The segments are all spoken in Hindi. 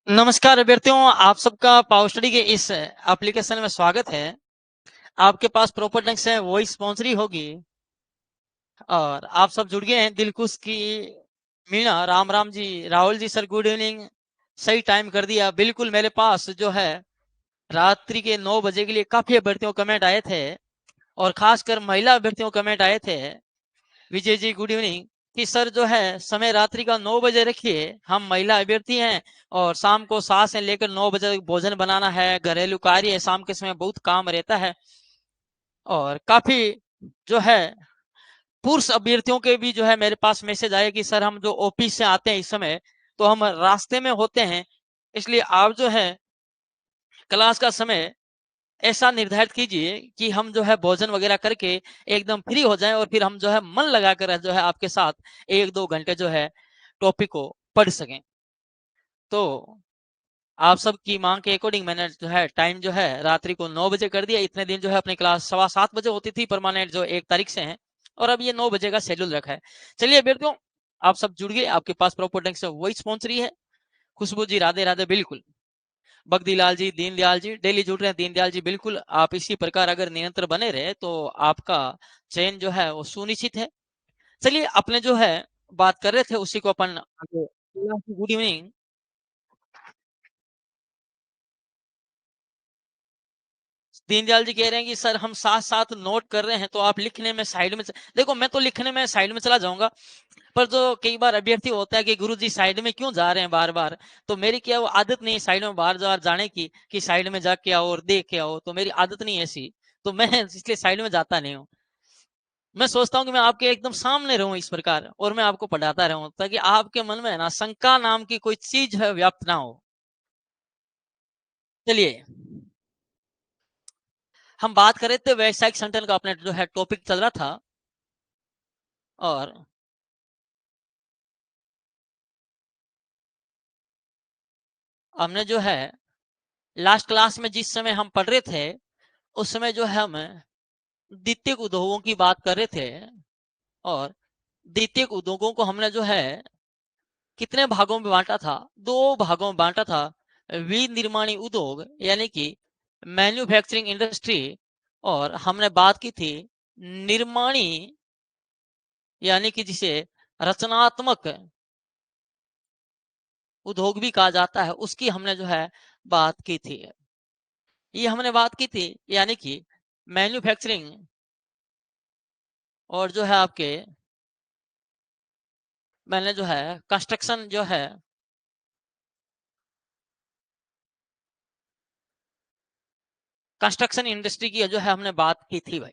नमस्कार अभ्यर्थियों, आप सबका पावर स्टडी के इस एप्लीकेशन में स्वागत है। आपके पास प्रॉपर ढंग से वॉइस स्पॉन्सरी होगी और आप सब जुड़ गए हैं। दिलकुश की Meena, Ram Ram ji, Rahul ji sir good evening. सही टाइम कर दिया बिल्कुल। मेरे पास जो है रात्रि के 9 बजे के लिए काफी अभ्यर्थियों कमेंट आए थे और खासकर महिला अभ्यर्थियों कमेंट आए थे। विजय जी गुड इवनिंग कि सर जो है समय रात्रि का 9 बजे रखिए, हम महिला अभ्यर्थी हैं और शाम को 7 से लेकर 9 बजे तक भोजन बनाना है, घरेलू कार्य है, शाम के समय बहुत काम रहता है। और काफी जो है पुरुष अभ्यर्थियों के भी जो है मेरे पास मैसेज आए कि सर हम जो ऑफिस से आते हैं इस समय तो हम रास्ते में होते हैं, इसलिए आप जो है क्लास का समय ऐसा निर्धारित कीजिए कि हम जो है भोजन वगैरह करके एकदम फ्री हो जाएं और फिर हम जो है मन लगाकर जो है आपके साथ 1-2 घंटे जो है टॉपिक को पढ़ सकें। तो आप सबकी मांग के अकॉर्डिंग मैंने जो है टाइम जो है रात्रि को 9 बजे कर दिया। इतने दिन जो है अपनी क्लास 7:15 बजे होती थी परमानेंट, जो 1 तारीख से है, और अब ये 9 बजे का शेड्यूल रखा है। चलिए अभ्यर्थियों, आप सब जुड़ गए, आपके पास प्रॉपर ढंग से वही स्पॉन्सरी है। खुशबू जी राधे राधे। बिल्कुल बगदीलाल जी, दीनदयाल जी डेली जुड़ रहे हैं। दीनदयाल जी बिल्कुल, आप इसी प्रकार अगर निरंतर बने रहे तो आपका चयन जो है वो सुनिश्चित है। चलिए अपने जो है बात कर रहे थे उसी को अपन आगे। Good evening. दीनदयाल जी कह रहे हैं कि सर हम साथ साथ नोट कर रहे हैं तो आप लिखने में साइड में देखो, मैं तो लिखने में साइड में चला जाऊंगा, पर जो कई बार अभ्यर्थी होता है कि गुरु जी साइड में क्यों जा रहे हैं बार बार, तो मेरी क्या वो आदत नहीं साइड में बार बार जाने की कि साइड में जाके आओ और देख के आओ, तो मेरी आदत नहीं है ऐसी। तो मैं इसलिए साइड में जाता नहीं हूँ। मैं सोचता हूँ कि मैं आपके एकदम सामने रहूं इस प्रकार और मैं आपको पढ़ाता रहूं, ताकि आपके मन में ना शंका नाम की कोई चीज है व्याप्त ना हो। चलिए हम बात कर रहे थे व्यावसायिक संगठन का, अपने जो है टॉपिक चल रहा था। और हमने जो है लास्ट क्लास में जिस समय हम पढ़ रहे थे उस समय जो है हम द्वितीयक उद्योगों की बात कर रहे थे। और द्वितीयक उद्योगों को हमने जो है कितने भागों में बांटा था? 2 भागों में बांटा था। विनिर्माणी उद्योग यानी कि मैन्युफैक्चरिंग इंडस्ट्री, और हमने बात की थी निर्माणी यानी कि जिसे रचनात्मक उद्योग भी कहा जाता है, उसकी हमने जो है बात की थी। ये हमने बात की थी यानी कि मैन्युफैक्चरिंग और जो है आपके मैंने जो है कंस्ट्रक्शन जो है कंस्ट्रक्शन इंडस्ट्री की जो है हमने बात की थी भाई।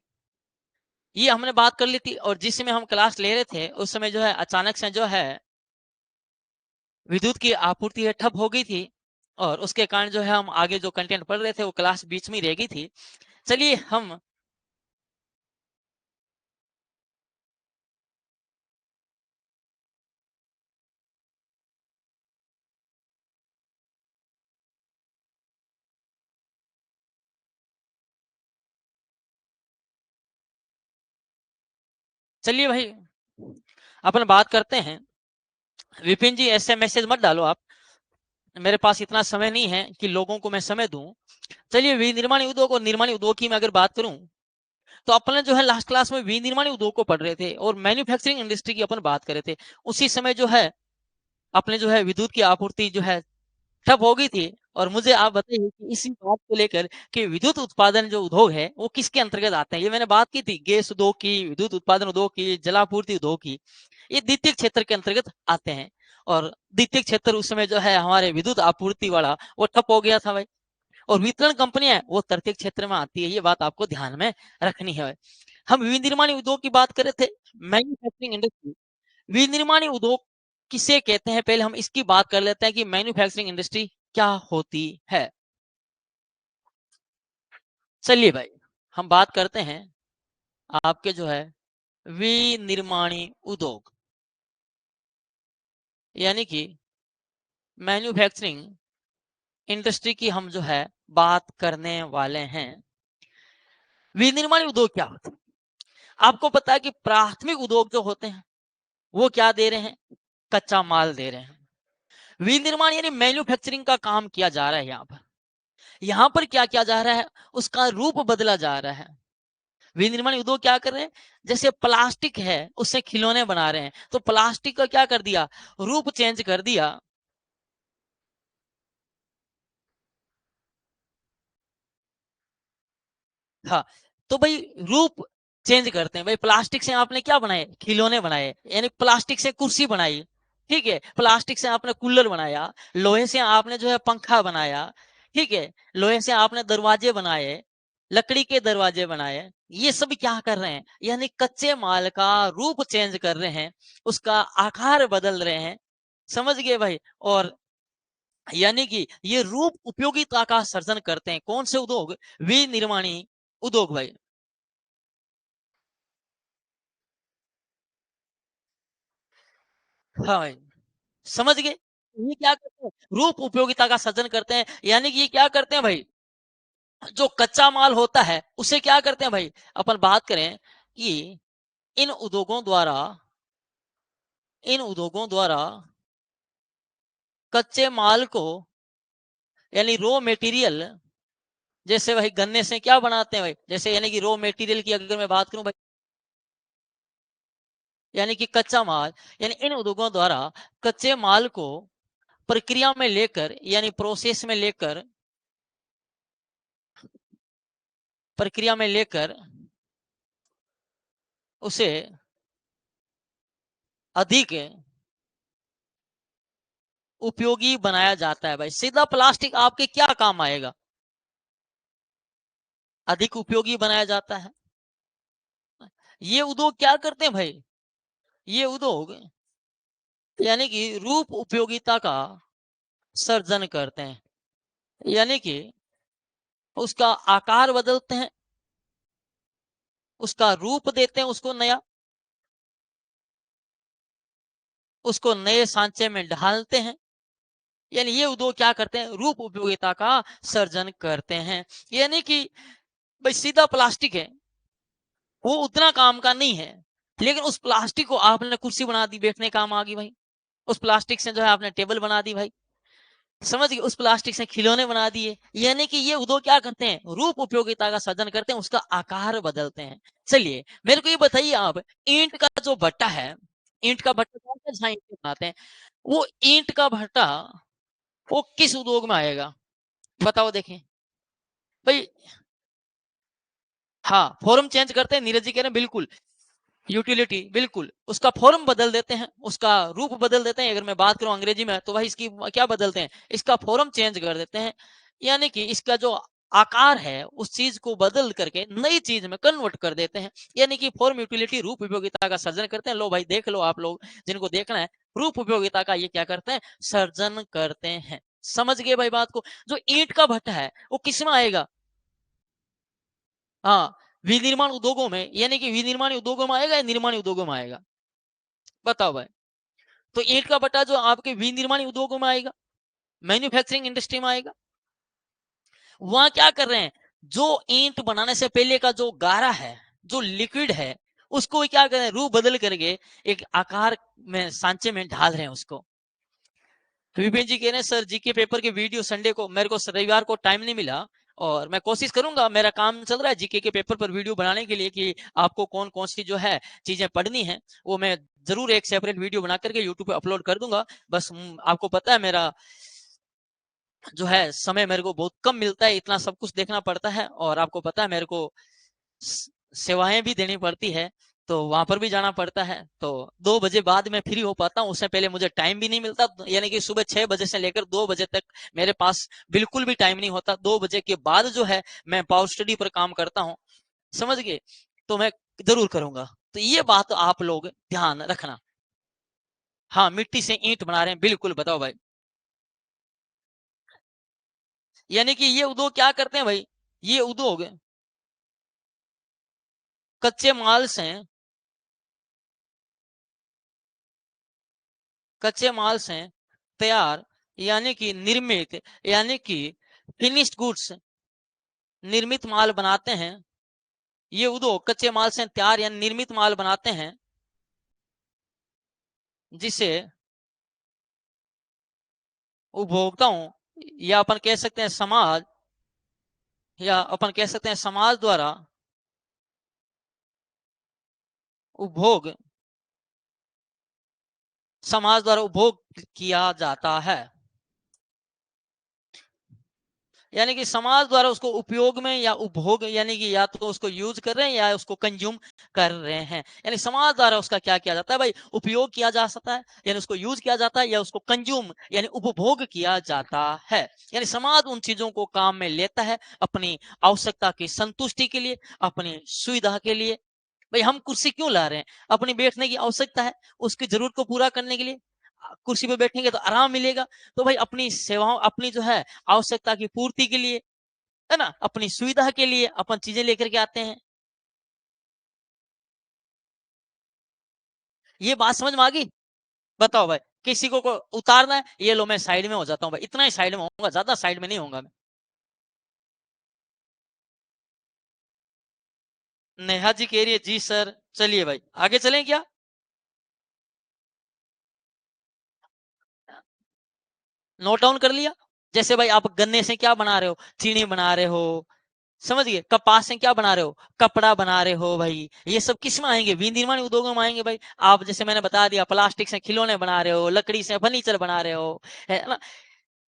ये हमने बात कर ली थी, और जिस समय हम क्लास ले रहे थे उस समय जो है अचानक से जो है विद्युत की आपूर्ति है ठप हो गई थी, और उसके कारण जो है हम आगे जो कंटेंट पढ़ रहे थे वो क्लास बीच में रह गई थी। चलिए हम चलिए भाई अपन बात करते हैं। विपिन जी ऐसे मैसेज मत डालो आप, मेरे पास इतना समय नहीं है कि लोगों को मैं समय दूं। चलिए विनिर्माण उद्योग और निर्माण उद्योग की मैं अगर बात करूं तो अपन जो है लास्ट क्लास में विनिर्माण उद्योग को पढ़ रहे थे और मैन्युफैक्चरिंग इंडस्ट्री की अपन बात कर रहे थे। उसी समय जो है अपने जो है विद्युत की आपूर्ति जो है ठप हो गई थी। और मुझे आप बताइए कि इसी बात को लेकर कि विद्युत उत्पादन जो उद्योग है वो किसके अंतर्गत आते हैं? ये मैंने बात की थी गैस उद्योग की, विद्युत उत्पादन उद्योग की, जलापूर्ति उद्योग की। ये द्वितीय क्षेत्र के अंतर्गत आते हैं। और द्वितीय क्षेत्र उस समय जो है हमारे विद्युत आपूर्ति वाला वो ठप हो गया था भाई। और वितरण कंपनियां हैं वो तृतीय क्षेत्र में आती है, ये बात आपको ध्यान में रखनी है। हम विनिर्माण उद्योग की बात कर रहे थे, मैन्युफैक्चरिंग इंडस्ट्री। विनिर्माण उद्योग किसे कहते हैं, पहले हम इसकी बात कर लेते हैं कि मैन्युफैक्चरिंग इंडस्ट्री क्या होती है। चलिए भाई हम बात करते हैं आपके जो है विनिर्माणी उद्योग यानी कि मैन्युफैक्चरिंग इंडस्ट्री की हम जो है बात करने वाले हैं। विनिर्माण उद्योग क्या होता है? आपको पता है कि प्राथमिक उद्योग जो होते हैं वो क्या दे रहे हैं? कच्चा माल दे रहे हैं। विनिर्माण यानी मैन्युफैक्चरिंग का काम किया जा रहा है। यहाँ पर क्या किया जा रहा है, उसका रूप बदला जा रहा है। विनिर्माण उद्योग क्या कर रहे हैं, जैसे प्लास्टिक है उससे खिलौने बना रहे हैं, तो प्लास्टिक का क्या कर दिया, रूप चेंज कर दिया। हाँ, तो भाई रूप चेंज करते हैं। भाई प्लास्टिक से आपने क्या बनाए, खिलौने बनाए, यानी प्लास्टिक से कुर्सी बनाई, ठीक है, प्लास्टिक से आपने कूलर बनाया, लोहे से आपने जो है पंखा बनाया, ठीक है, लोहे से आपने दरवाजे बनाए, लकड़ी के दरवाजे बनाए। ये सब क्या कर रहे हैं, यानी कच्चे माल का रूप चेंज कर रहे हैं, उसका आकार बदल रहे हैं। समझ गए भाई। और यानी कि ये रूप उपयोगिता का सर्जन करते हैं, कौन से उद्योग, विनिर्माणी उद्योग भाई। हाँ भाई, समझ गए। ये क्या करते हैं, रूप उपयोगिता का सर्जन करते हैं, यानी कि ये क्या करते हैं भाई, जो कच्चा माल होता है उसे क्या करते हैं भाई, अपन बात करें कि इन उद्योगों द्वारा, इन उद्योगों द्वारा कच्चे माल को, यानी रॉ मटेरियल, जैसे भाई गन्ने से क्या बनाते हैं भाई, जैसे यानी कि रॉ मटेरियल की अगर मैं बात करूं भाई, यानी कि कच्चा माल, यानी इन उद्योगों द्वारा कच्चे माल को प्रक्रिया में लेकर, यानी प्रोसेस में लेकर, प्रक्रिया में लेकर उसे अधिक उपयोगी बनाया जाता है भाई। सीधा प्लास्टिक आपके क्या काम आएगा, अधिक उपयोगी बनाया जाता है। ये उद्योग क्या करते हैं भाई, ये उद्योग यानी कि रूप उपयोगिता का सर्जन करते हैं, यानी कि उसका आकार बदलते हैं, उसका रूप देते हैं, उसको नया, उसको नए सांचे में ढालते हैं। यानी ये उद्योग क्या करते हैं, रूप उपयोगिता का सर्जन करते हैं। यानी कि भाई सीधा प्लास्टिक है, वो उतना काम का नहीं है, लेकिन उस प्लास्टिक को आपने कुर्सी बना दी, बैठने काम आ गई भाई। उस प्लास्टिक से जो है आपने टेबल बना दी भाई, समझ गए, उस प्लास्टिक से खिलौने बना दिए। यानी कि ये उद्योग क्या करते हैं, रूप उपयोगिता का सर्जन करते हैं, उसका आकार बदलते हैं। चलिए मेरे को ये बताइए आप, ईंट का जो भट्टा है, ईंट का भट्टा कौन सा, जहाँ ईंट बनाते हैं, वो ईंट का भट्टा वो किस उद्योग में आएगा, बताओ देखें भाई। हाँ, फॉर्म चेंज करते हैं, नीरज जी कह रहे हैं बिल्कुल, यूटिलिटी बिल्कुल, उसका फॉर्म बदल देते हैं, उसका रूप बदल देते हैं। अगर मैं बात करूं अंग्रेजी में तो भाई इसकी क्या बदलते हैं, इसका फॉर्म चेंज कर देते हैं, यानी कि इसका जो आकार है उस चीज को बदल करके नई चीज में कन्वर्ट कर देते हैं। यानी कि फॉर्म यूटिलिटी रूप उपयोगिता का सर्जन करते हैं। लो भाई देख लो, आप लोग जिनको देखना है, रूप उपयोगिता का ये क्या करते हैं, सर्जन करते हैं। समझ गए भाई बात को। जो ईंट का भट्टा है वो किस में आएगा, हाँ, विनिर्माण उद्योगों में, यानी कि विनिर्माण उद्योगों में आएगा या निर्माण उद्योगों में आएगा, बताओ भाई। तो ईंट का भट्टा जो आपके विनिर्माण उद्योगों में आएगा, मैन्युफैक्चरिंग इंडस्ट्री में आएगा। वहां क्या कर रहे हैं, जो ईंट बनाने से पहले का जो गारा है, जो लिक्विड है, उसको क्या कर रहे हैं, रूप बदल करके एक आकार में, सांचे में ढाल रहे हैं उसको। विपिन जी कह रहे हैं सर जीके पेपर के वीडियो संडे को, मेरे को रविवार को टाइम नहीं मिला, और मैं कोशिश करूंगा, मेरा काम चल रहा है जीके के पेपर पर वीडियो बनाने के लिए, कि आपको कौन कौन सी जो है चीजें पढ़नी है, वो मैं जरूर एक सेपरेट वीडियो बना करके यूट्यूब पे अपलोड कर दूंगा। बस आपको पता है मेरा जो है समय मेरे को बहुत कम मिलता है, इतना सब कुछ देखना पड़ता है, और आपको पता है मेरे को सेवाएं भी देनी पड़ती है, तो वहां पर भी जाना पड़ता है। तो 2 बजे बाद मैं फ्री हो पाता हूँ, उससे पहले मुझे टाइम भी नहीं मिलता, यानी कि सुबह 6 बजे से लेकर 2 बजे तक मेरे पास बिल्कुल भी टाइम नहीं होता। 2 बजे के बाद जो है मैं पावर स्टडी पर काम करता हूँ, समझ गए। तो मैं जरूर करूंगा, तो ये बात आप लोग ध्यान रखना। हाँ, मिट्टी से ईंट बना रहे हैं, बिल्कुल, बताओ भाई। यानी कि ये उद्योग क्या करते हैं भाई, ये उद्योग कच्चे माल से, कच्चे माल से तैयार, यानी कि निर्मित, यानी कि फिनिश्ड गुड्स, निर्मित माल बनाते हैं। ये उद्योग कच्चे माल से तैयार या निर्मित माल बनाते हैं, जिसे उपभोक्ताओं या अपन कह सकते हैं समाज, या अपन कह सकते हैं समाज द्वारा उपभोग समाज द्वारा उपभोग किया जाता है। यानी कि समाज द्वारा उसको उपयोग में या उपभोग, यानी कि या तो उसको यूज कर रहे हैं या उसको कंज्यूम कर रहे हैं। यानी समाज द्वारा उसका क्या किया जाता है भाई, उपयोग किया जा सकता है, यानी उसको यूज किया जाता है, या उसको कंज्यूम यानी उपभोग किया जाता है। यानी समाज उन चीजों को काम में लेता है अपनी आवश्यकता की संतुष्टि के लिए, अपनी सुविधा के लिए। भाई हम कुर्सी क्यों ला रहे हैं, अपनी बैठने की आवश्यकता है, उसकी जरूरत को पूरा करने के लिए। कुर्सी पे बैठेंगे तो आराम मिलेगा, तो भाई अपनी सेवाओं, अपनी जो है आवश्यकता की पूर्ति के लिए, है ना, अपनी सुविधा के लिए अपन चीजें लेकर के आते हैं। ये बात समझ में आ गई? बताओ भाई, किसी को उतारना है, ये लो मैं साइड में हो जाता हूँ भाई, इतना ही साइड में होऊंगा, ज्यादा साइड में नहीं होऊंगा मैं। नेहा जी कह रही है जी सर। चलिए भाई आगे चलें क्या? नोट डाउन कर लिया? जैसे भाई आप गन्ने से क्या बना रहे हो, चीनी बना रहे हो, समझ गए। कपास से क्या बना रहे हो, कपड़ा बना रहे हो भाई। ये सब किस में आएंगे, विनिर्माण उद्योगों में आएंगे भाई। आप जैसे मैंने बता दिया, प्लास्टिक से खिलौने बना रहे हो, लकड़ी से फर्नीचर बना रहे हो, है ना।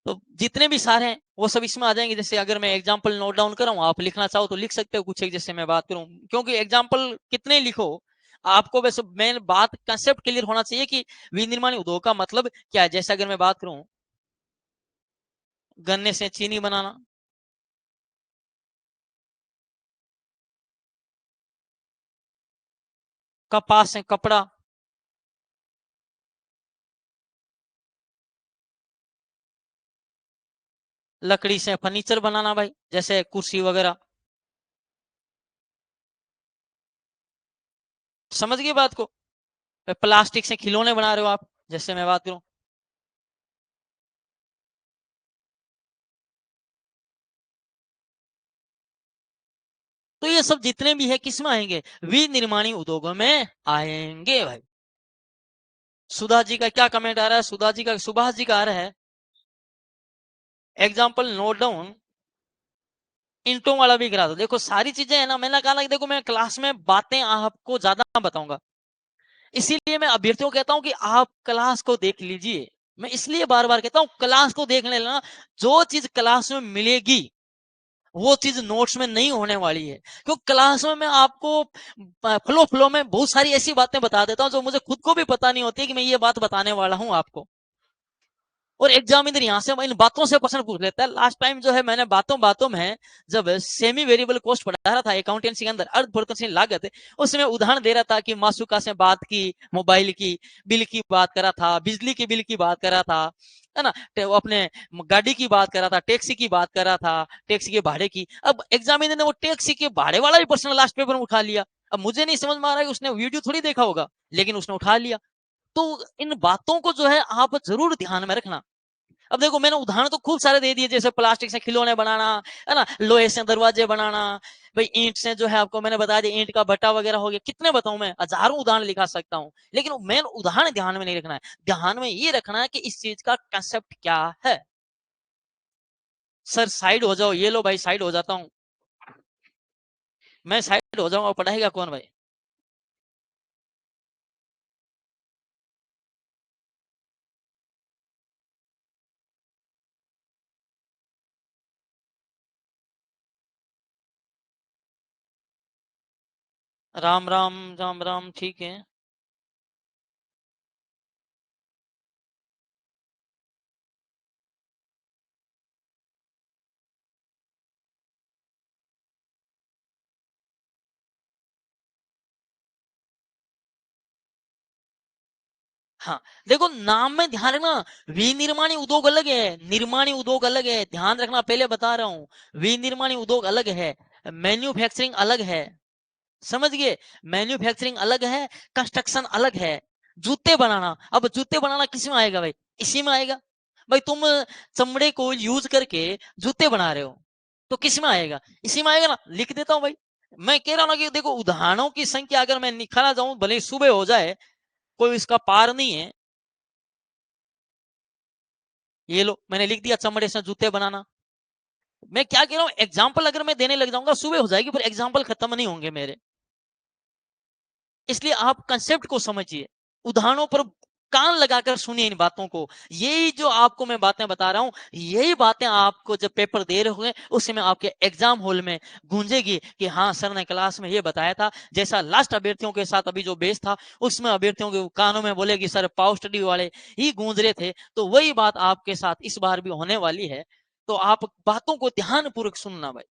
तो जितने भी सारे हैं वो सब इसमें आ जाएंगे। जैसे अगर मैं एग्जांपल नोट डाउन कर रहा हूँ, आप लिखना चाहो तो लिख सकते हो कुछ एक, जैसे मैं बात करूं, क्योंकि एग्जांपल कितने लिखो, आपको वैसे मेन बात कंसेप्ट क्लियर होना चाहिए कि विनिर्माण उद्योग का मतलब क्या है। जैसे अगर मैं बात करूं, गन्ने से चीनी बनाना, कपास से कपड़ा, लकड़ी से फर्नीचर बनाना भाई, जैसे कुर्सी वगैरह। समझ गए बात को? प्लास्टिक से खिलौने बना रहे हो आप, जैसे मैं बात करूं। तो ये सब जितने भी है किसमें आएंगे, विनिर्माणी उद्योगों में आएंगे भाई। सुधा जी का क्या कमेंट आ रहा है, सुधा जी का, सुभाष जी का आ रहा है, एग्जाम्पल नोट डाउन, इंटों वाला भी करा दो। देखो सारी चीजें है ना, मैंने कहा ना कि देखो मैं क्लास में बातें आपको ज्यादा बताऊंगा, इसीलिए मैं अभ्यर्थियों को कहता हूं कि आप क्लास को देख लीजिए। मैं इसलिए बार बार कहता हूं क्लास को देख लेना। जो चीज क्लास में मिलेगी वो चीज नोट्स में नहीं होने वाली है, क्योंकि क्लास में मैं आपको फ्लो फ्लो में बहुत सारी ऐसी बातें बता देता हूं जो मुझे खुद को भी पता नहीं होती कि मैं ये बात बताने वाला हूं आपको। और एग्जामिनर यहाँ से इन बातों से क्वेश्चन पूछ लेता है। लास्ट टाइम जो है मैंने बातों बातों में जब सेमी वेरिएबल कॉस्ट पढ़ा रहा था अकाउंटेंसी के अंदर, अर्ध परिवर्तनशील लागत, उसमें उदाहरण दे रहा था कि मासुका से बात की, मोबाइल की बिल की बात करा था, बिजली के बिल की बात करा था, है ना, वो अपने गाड़ी की बात करा था, टैक्सी की बात करा था, टैक्सी के भाड़े की। अब एग्जामिनर ने वो टैक्सी के भाड़े वाला भी प्रश्न लास्ट पेपर में उठा लिया। अब मुझे नहीं समझ में आ रहा है, उसने वीडियो थोड़ी देखा होगा, लेकिन उसने उठा लिया। तो इन बातों को जो है आप जरूर ध्यान में रखना। अब देखो मैंने उदाहरण तो खूब सारे दे दिए, जैसे प्लास्टिक से खिलौने बनाना, है ना, लोहे से दरवाजे बनाना, भाई ईंट से जो है आपको मैंने बता दिया, ईंट का भट्टा वगैरह हो गया। कितने बताऊं मैं, हजारों उदाहरण लिखा सकता हूं, लेकिन मेन उदाहरण ध्यान में नहीं रखना है। ध्यान में ये रखना है कि इस चीज का कंसेप्ट क्या है। सर साइड हो जाओ, ये लो भाई साइड हो जाता हूँ, मैं साइड हो जाऊंगा, पढ़ाएगा कौन भाई? राम राम, राम राम, ठीक है। हाँ, देखो नाम में ध्यान रखना, विनिर्माणी उद्योग अलग है, निर्माणी उद्योग अलग है, ध्यान रखना, पहले बता रहा हूँ। विनिर्माणी उद्योग अलग है, मैन्युफैक्चरिंग अलग है, समझ गए। मैन्युफैक्चरिंग अलग है, कंस्ट्रक्शन अलग है। जूते बनाना, अब जूते बनाना किस में आएगा भाई, इसी में आएगा। भाई तुम चमड़े को यूज करके जूते बना रहे हो, तो किस में आएगा, इसी में आएगा ना। लिख देता हूँ भाई। मैं कह रहा हूँ ना कि देखो उदाहरणों की संख्या अगर मैं निखाना जाऊं, भले ही सुबह हो जाए, कोई इसका पार नहीं है। ये लो मैंने लिख दिया चमड़े से जूते बनाना। मैं क्या कह रहा हूं, एग्जाम्पल अगर मैं देने लग जाऊंगा सुबह हो जाएगी, पर एग्जाम्पल खत्म नहीं होंगे मेरे। इसलिए आप कंसेप्ट को समझिए, उदाहरणों पर कान लगाकर सुनिए इन बातों को। यही जो आपको मैं बातें बता रहा हूं, यही बातें आपको जब पेपर दे रहे होंगे उस समय आपके एग्जाम हॉल में गूंजेगी कि हाँ सर ने क्लास में ये बताया था। जैसा लास्ट अभ्यर्थियों के साथ अभी जो बेस था उसमें अभ्यर्थियों के कानों में बोलेगी सर पावर स्टडी वाले ही गूंज रहे थे, तो वही बात आपके साथ इस बार भी होने वाली है। तो आप बातों को ध्यानपूर्वक सुनना भाई।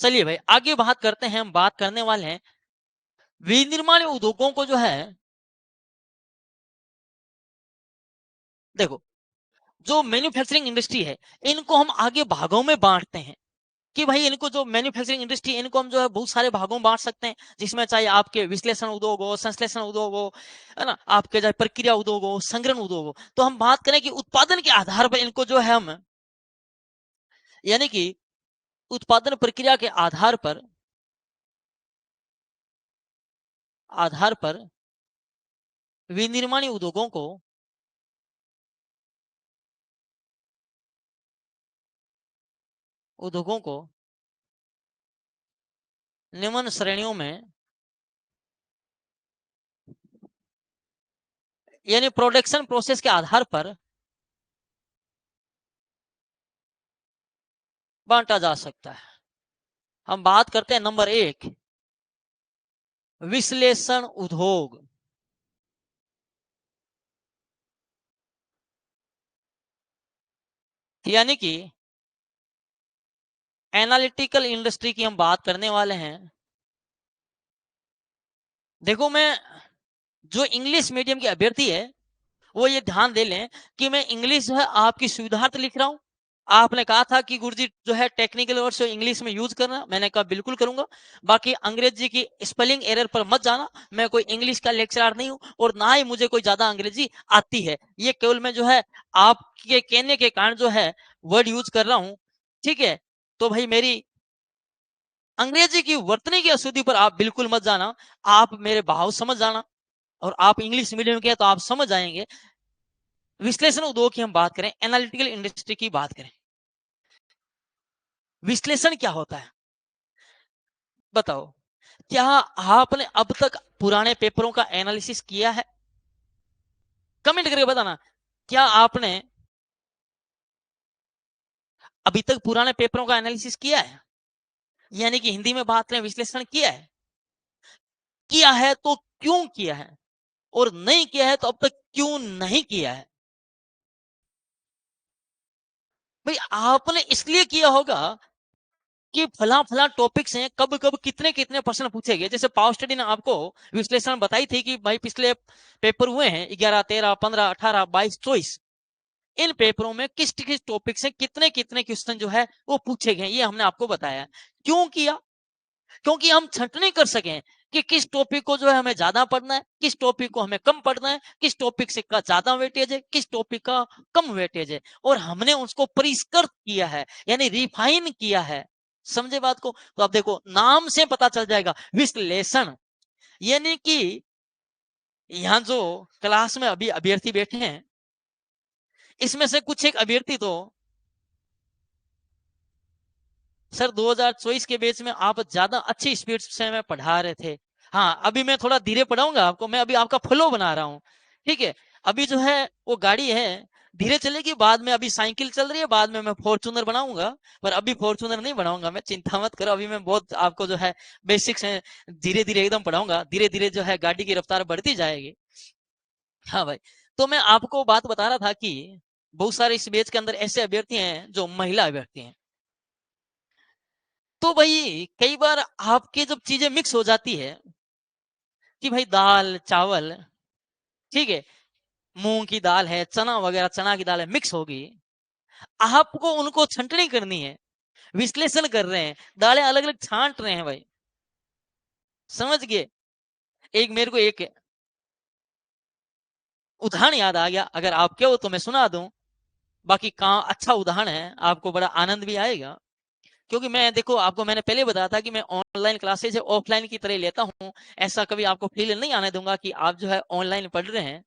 चलिए भाई आगे बात करते हैं। हम बात करने वाले हैं विनिर्माण उद्योगों को जो है, देखो जो मैन्युफैक्चरिंग इंडस्ट्री है इनको हम आगे भागों में बांटते हैं कि भाई इनको जो मैन्युफैक्चरिंग इंडस्ट्री इनको हम जो है बहुत सारे भागों में बांट सकते हैं, जिसमें चाहे आपके विश्लेषण उद्योग हो, संश्लेषण उद्योग हो, है ना, आपके चाहे प्रक्रिया उद्योग हो, संग्रहण उद्योग हो। तो हम बात करें कि उत्पादन के आधार पर इनको जो है हम, यानी कि उत्पादन प्रक्रिया के आधार पर विनिर्माणी उद्योगों को निम्न श्रेणियों में, यानी प्रोडक्शन प्रोसेस के आधार पर बांटा जा सकता है। हम बात करते हैं नंबर एक, विश्लेषण उद्योग। यानी कि एनालिटिकल इंडस्ट्री की हम बात करने वाले हैं। देखो मैं, जो इंग्लिश मीडियम के अभ्यर्थी है वो ये ध्यान दे लें कि मैं इंग्लिश जो है आपकी सुविधार्थ लिख रहा हूं। आपने कहा था कि गुरुजी जो है टेक्निकल वर्ड्स इंग्लिश में यूज करना, मैंने कहा बिल्कुल करूंगा। बाकी अंग्रेजी की स्पेलिंग एरर पर मत जाना, मैं कोई इंग्लिश का लेक्चरर नहीं हूं और ना ही मुझे कोई ज्यादा अंग्रेजी आती है। ये केवल मैं जो है आपके कहने के कारण जो है वर्ड यूज कर रहा हूं, ठीक है। तो भाई मेरी अंग्रेजी की वर्तनी की अशुद्धि पर आप बिल्कुल मत जाना, आप मेरे भाव समझ जाना। और आप इंग्लिश मीडियम के हैं तो आप समझ आएंगे। विश्लेषण उद्योग की हम बात करें, एनालिटिकल इंडस्ट्री की बात करें, विश्लेषण क्या होता है बताओ। क्या आपने अब तक पुराने पेपरों का एनालिसिस किया है? कमेंट करके बताना। क्या आपने अभी तक पुराने पेपरों का एनालिसिस किया है? यानी कि हिंदी में बात करें, विश्लेषण किया है? किया है तो क्यों किया है, और नहीं किया है तो अब तक क्यों नहीं किया है? भाई आपने इसलिए किया होगा कि फला फला टॉपिक्स हैं, कब कब कितने कितने प्रश्न पूछे गए। जैसे पावर स्टडी ने आपको विश्लेषण बताई थी कि भाई पिछले पेपर हुए हैं 11, 13, 15, 18, 22, 24, इन पेपरों में किस किस टॉपिक से कितने कितने क्वेश्चन जो है वो पूछे गए, ये हमने आपको बताया। क्यों किया? क्योंकि हम छंटनी कर सकें कि किस टॉपिक को जो है हमें ज्यादा पढ़ना है, किस टॉपिक को हमें कम पढ़ना है, किस टॉपिक से का ज्यादा वेटेज है, किस टॉपिक का कम वेटेज है। और हमने उसको परिष्कृत किया है, यानी रिफाइन किया है। समझे बात को? तो अब देखो नाम से पता चल जाएगा विश्लेषण, यानी कि यहाँ जो क्लास में अभी अभ्यर्थी बैठे हैं इसमें से कुछ एक अभ्यर्थी तो सर 2024 के बैच में आप ज्यादा अच्छी स्पीड से मैं पढ़ा रहे थे। हाँ अभी मैं थोड़ा धीरे पढ़ाऊंगा आपको, मैं अभी आपका फ्लो बना रहा हूँ, ठीक है। अभी जो है वो गाड़ी है धीरे चलेगी, बाद में अभी साइकिल चल रही है, बाद में मैं फॉर्चूनर बनाऊंगा। पर अभी फॉर्चूनर नहीं बनाऊंगा मैं, चिंता मत करो। अभी मैं बहुत आपको जो है बेसिक्स है धीरे धीरे एकदम पढ़ाऊंगा, धीरे धीरे जो है गाड़ी की रफ्तार बढ़ती जाएगी। हाँ भाई, तो मैं आपको बात बता रहा था कि बहुत सारे इस बैच के अंदर ऐसे अभ्यर्थी हैं जो महिला अभ्यर्थी हैं। तो भाई कई बार आपके जब चीजें मिक्स हो जाती है कि भाई दाल चावल, ठीक है, मूंग की दाल है, चना वगैरह चना की दाल है, मिक्स होगी, आपको उनको छंटनी करनी है, विश्लेषण कर रहे हैं, दालें अलग अलग छांट रहे हैं भाई। समझ गए? एक मेरे को एक उदाहरण याद आ गया, अगर आप कहो तो मैं सुना दूं। बाकी कहाँ अच्छा उदाहरण है, आपको बड़ा आनंद भी आएगा। क्योंकि मैं देखो आपको मैंने पहले बताया था कि मैं ऑनलाइन क्लासेज ऑफलाइन की तरह लेता हूँ। ऐसा कभी आपको फील नहीं आने दूंगा कि आप जो है ऑनलाइन पढ़ रहे हैं।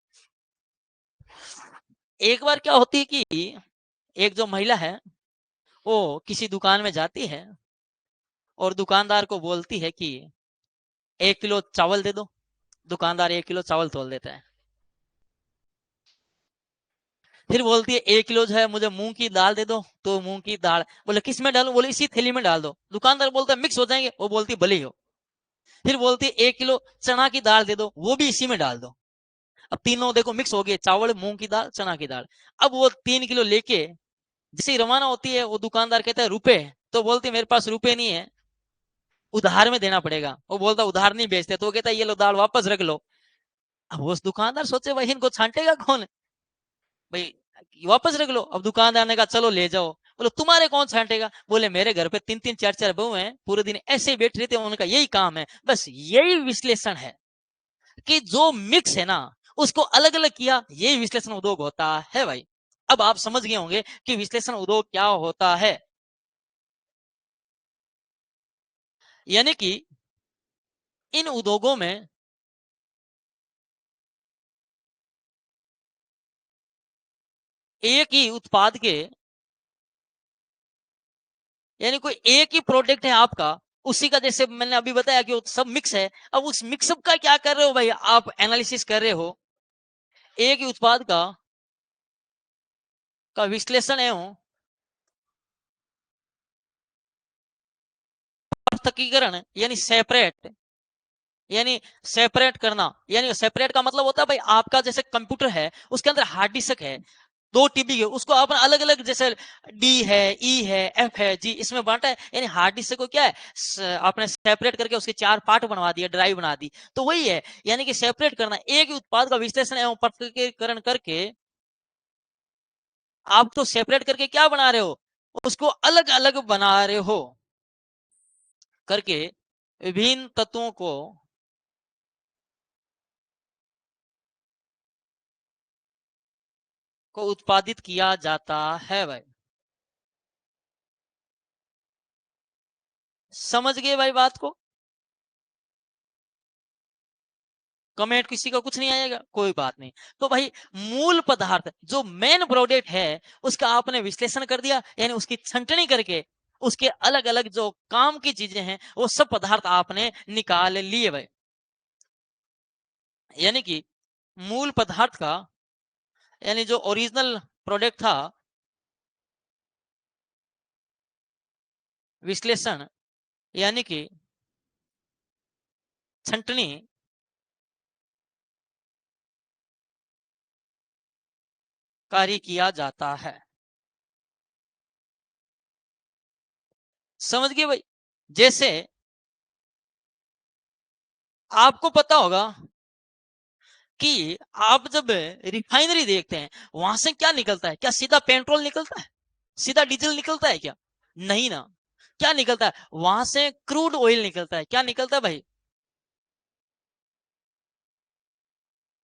एक बार क्या होती है कि एक जो महिला है वो किसी दुकान में जाती है और दुकानदार को बोलती है कि 1 किलो चावल दे दो। दुकानदार 1 किलो चावल तोल देता है। फिर बोलती है 1 किलो जो है मुझे मूंग की दाल दे दो। तो मूंग की दाल बोले किस में डालूं? बोले इसी थैली में डाल दो। दुकानदार बोलता है मिक्स हो जाएंगे। वो बोलती भले ही हो। फिर बोलती है 1 किलो चना की दाल दे दो, वो भी इसी में डाल दो। अब तीनों देखो मिक्स हो गए, चावल मूंग की दाल चना की दाल। अब वो 3 किलो लेके जैसे ही रवाना होती है वो दुकानदार कहता है रुपए। तो बोलती है मेरे पास रुपए नहीं है, उधार में देना पड़ेगा। वो बोलता उधार नहीं बेचते। तो वो कहता है ये लो दाल वापस रख लो। अब वो दुकानदार सोचे भाई इनको छांटेगा कौन भाई, वापस रख लो। अब दुकानदार ने कहा चलो ले जाओ। बोलो तुम्हारे कौन छांटेगा? बोले मेरे घर पे 3 3 4 4 बहू हैं, पूरे दिन ऐसे ही बैठ रहते हैं, उनका यही काम है। बस यही विश्लेषण है कि जो मिक्स है ना उसको अलग अलग किया, यही विश्लेषण उद्योग होता है भाई। अब आप समझ गए होंगे कि विश्लेषण उद्योग क्या होता है। यानी कि इन उद्योगों में एक ही उत्पाद के, यानी कोई एक ही प्रोडक्ट है आपका, उसी का जैसे मैंने अभी बताया कि वो सब मिक्स है। अब उस मिक्सअप का क्या कर रहे हो भाई, आप एनालिसिस कर रहे हो। एक ही उत्पाद का विश्लेषण एवं पृथकीकरण यानी सेपरेट, यानी सेपरेट करना। यानी सेपरेट का मतलब होता है भाई आपका जैसे कंप्यूटर है उसके अंदर हार्ड डिस्क है, 2 TB है, उसको आपने अलग अलग जैसे डी है, ई है, एफ है, जी इसमें बांटा है। यानी हार्ड डिस्क को क्या है आपने सेपरेट करके उसके 4 पार्ट बनवा दिया, ड्राइव बना दी। तो वही है, यानी कि सेपरेट करना। एक ही उत्पाद का विश्लेषण एवं पृथकीकरण करके आप तो सेपरेट करके क्या बना रहे हो, उसको अलग अलग बना रहे हो करके विभिन्न तत्वों को उत्पादित किया जाता है भाई। समझ गए भाई बात को? कमेंट किसी का कुछ नहीं आएगा, कोई बात नहीं। तो भाई मूल पदार्थ जो मेन प्रोडक्ट है उसका आपने विश्लेषण कर दिया, यानी उसकी छंटनी करके उसके अलग अलग जो काम की चीजें हैं वो सब पदार्थ आपने निकाल लिए भाई। यानी कि मूल पदार्थ का, यानी जो ओरिजिनल प्रोडक्ट था, विश्लेषण यानी कि छंटनी कार्य किया जाता है। समझ गए भाई? जैसे आपको पता होगा कि आप जब रिफाइनरी देखते हैं वहां से क्या निकलता है? क्या सीधा पेट्रोल निकलता है? सीधा डीजल निकलता है क्या? नहीं ना। क्या निकलता है वहां से? क्रूड ऑयल निकलता है। क्या निकलता है भाई?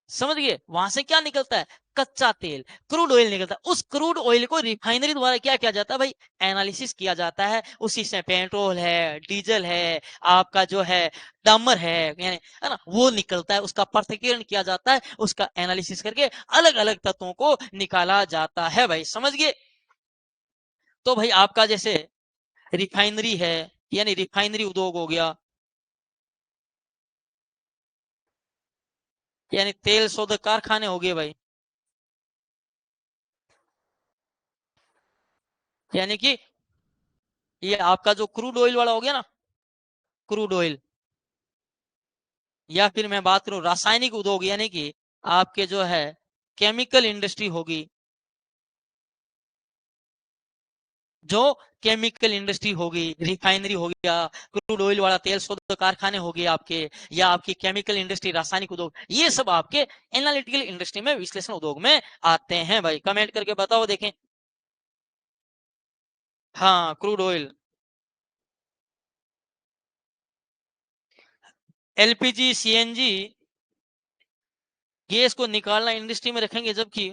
समझ गए? वहां से क्या निकलता है? कच्चा तेल, क्रूड ऑयल निकलता है। उस क्रूड ऑयल को रिफाइनरी द्वारा क्या किया जाता है भाई? एनालिसिस किया जाता है। उसी से पेट्रोल है, डीजल है, आपका जो है डामर यानी है ना, वो निकलता है। उसका पृथक्करण किया जाता है, उसका एनालिसिस करके अलग अलग तत्वों को निकाला जाता है भाई। समझ गए? तो भाई आपका जैसे रिफाइनरी है, यानी रिफाइनरी उद्योग हो गया, यानी तेल शोधक कारखाने हो गए भाई। यानी कि ये आपका जो क्रूड ऑयल वाला हो गया ना, क्रूड ऑयल, या फिर मैं बात करूं रासायनिक उद्योग, यानी कि आपके जो है केमिकल इंडस्ट्री होगी, जो केमिकल इंडस्ट्री होगी, रिफाइनरी हो गया, क्रूड ऑयल वाला तेल शोधक कारखाने हो गए आपके, या आपकी केमिकल इंडस्ट्री, रासायनिक उद्योग, ये सब आपके एनालिटिकल इंडस्ट्री में, विश्लेषण उद्योग में आते हैं भाई। कमेंट करके बताओ देखें। हाँ crude oil, LPG, CNG gas को निकालना इंडस्ट्री में रखेंगे, जबकि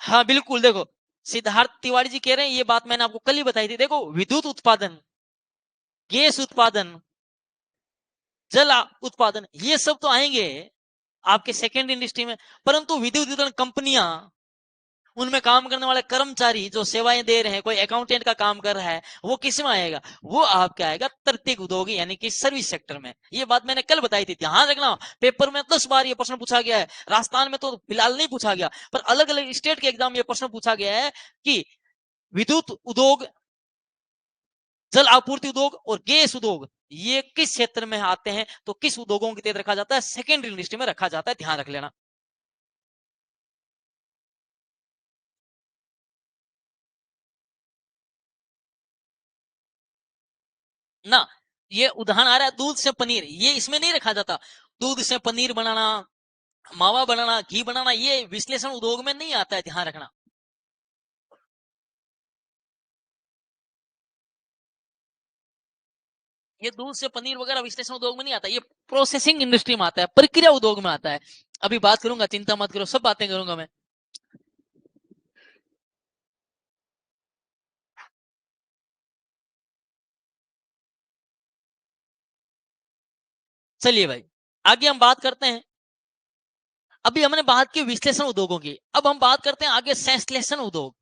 हाँ बिल्कुल देखो सिद्धार्थ तिवारी जी कह रहे हैं ये बात मैंने आपको कल ही बताई थी। देखो विद्युत उत्पादन, गैस उत्पादन, जल उत्पादन, ये सब तो आएंगे आपके सेकेंड इंडस्ट्री में, परंतु विद्युत वितरण कंपनियां, उनमें काम करने वाले कर्मचारी जो सेवाएं दे रहे हैं, कोई अकाउंटेंट का काम कर रहा है, वो किस में आएगा? वो आपका आएगा तृतीयक उद्योग यानी कि सर्विस सेक्टर में। ये बात मैंने कल बताई थी, ध्यान रखना। पेपर में 10 बार ये प्रश्न पूछा गया है, राजस्थान में तो फिलहाल नहीं पूछा गया, पर अलग अलग स्टेट के एग्जाम ये प्रश्न पूछा गया है कि विद्युत उद्योग, जल आपूर्ति उद्योग और गैस उद्योग ये किस क्षेत्र में आते हैं, तो किस उद्योगों के तहत रखा जाता है? सेकेंडरी इंडस्ट्री में रखा जाता है, ध्यान रख लेना। ना, ये उदाहरण आ रहा है दूध से पनीर, ये इसमें नहीं रखा जाता। दूध से पनीर बनाना, मावा बनाना, घी बनाना, ये विश्लेषण उद्योग में नहीं आता है, ध्यान रखना। ये दूध से पनीर वगैरह विश्लेषण उद्योग में नहीं आता, ये प्रोसेसिंग इंडस्ट्री में आता है, प्रक्रिया उद्योग में आता है। अभी बात करूंगा, चिंता मत करो, सब बातें करूंगा मैं। चलिए भाई, आगे हम बात करते हैं। अभी हमने बात की विश्लेषण उद्योगों की, अब हम बात करते हैं आगे संश्लेषण उद्योग।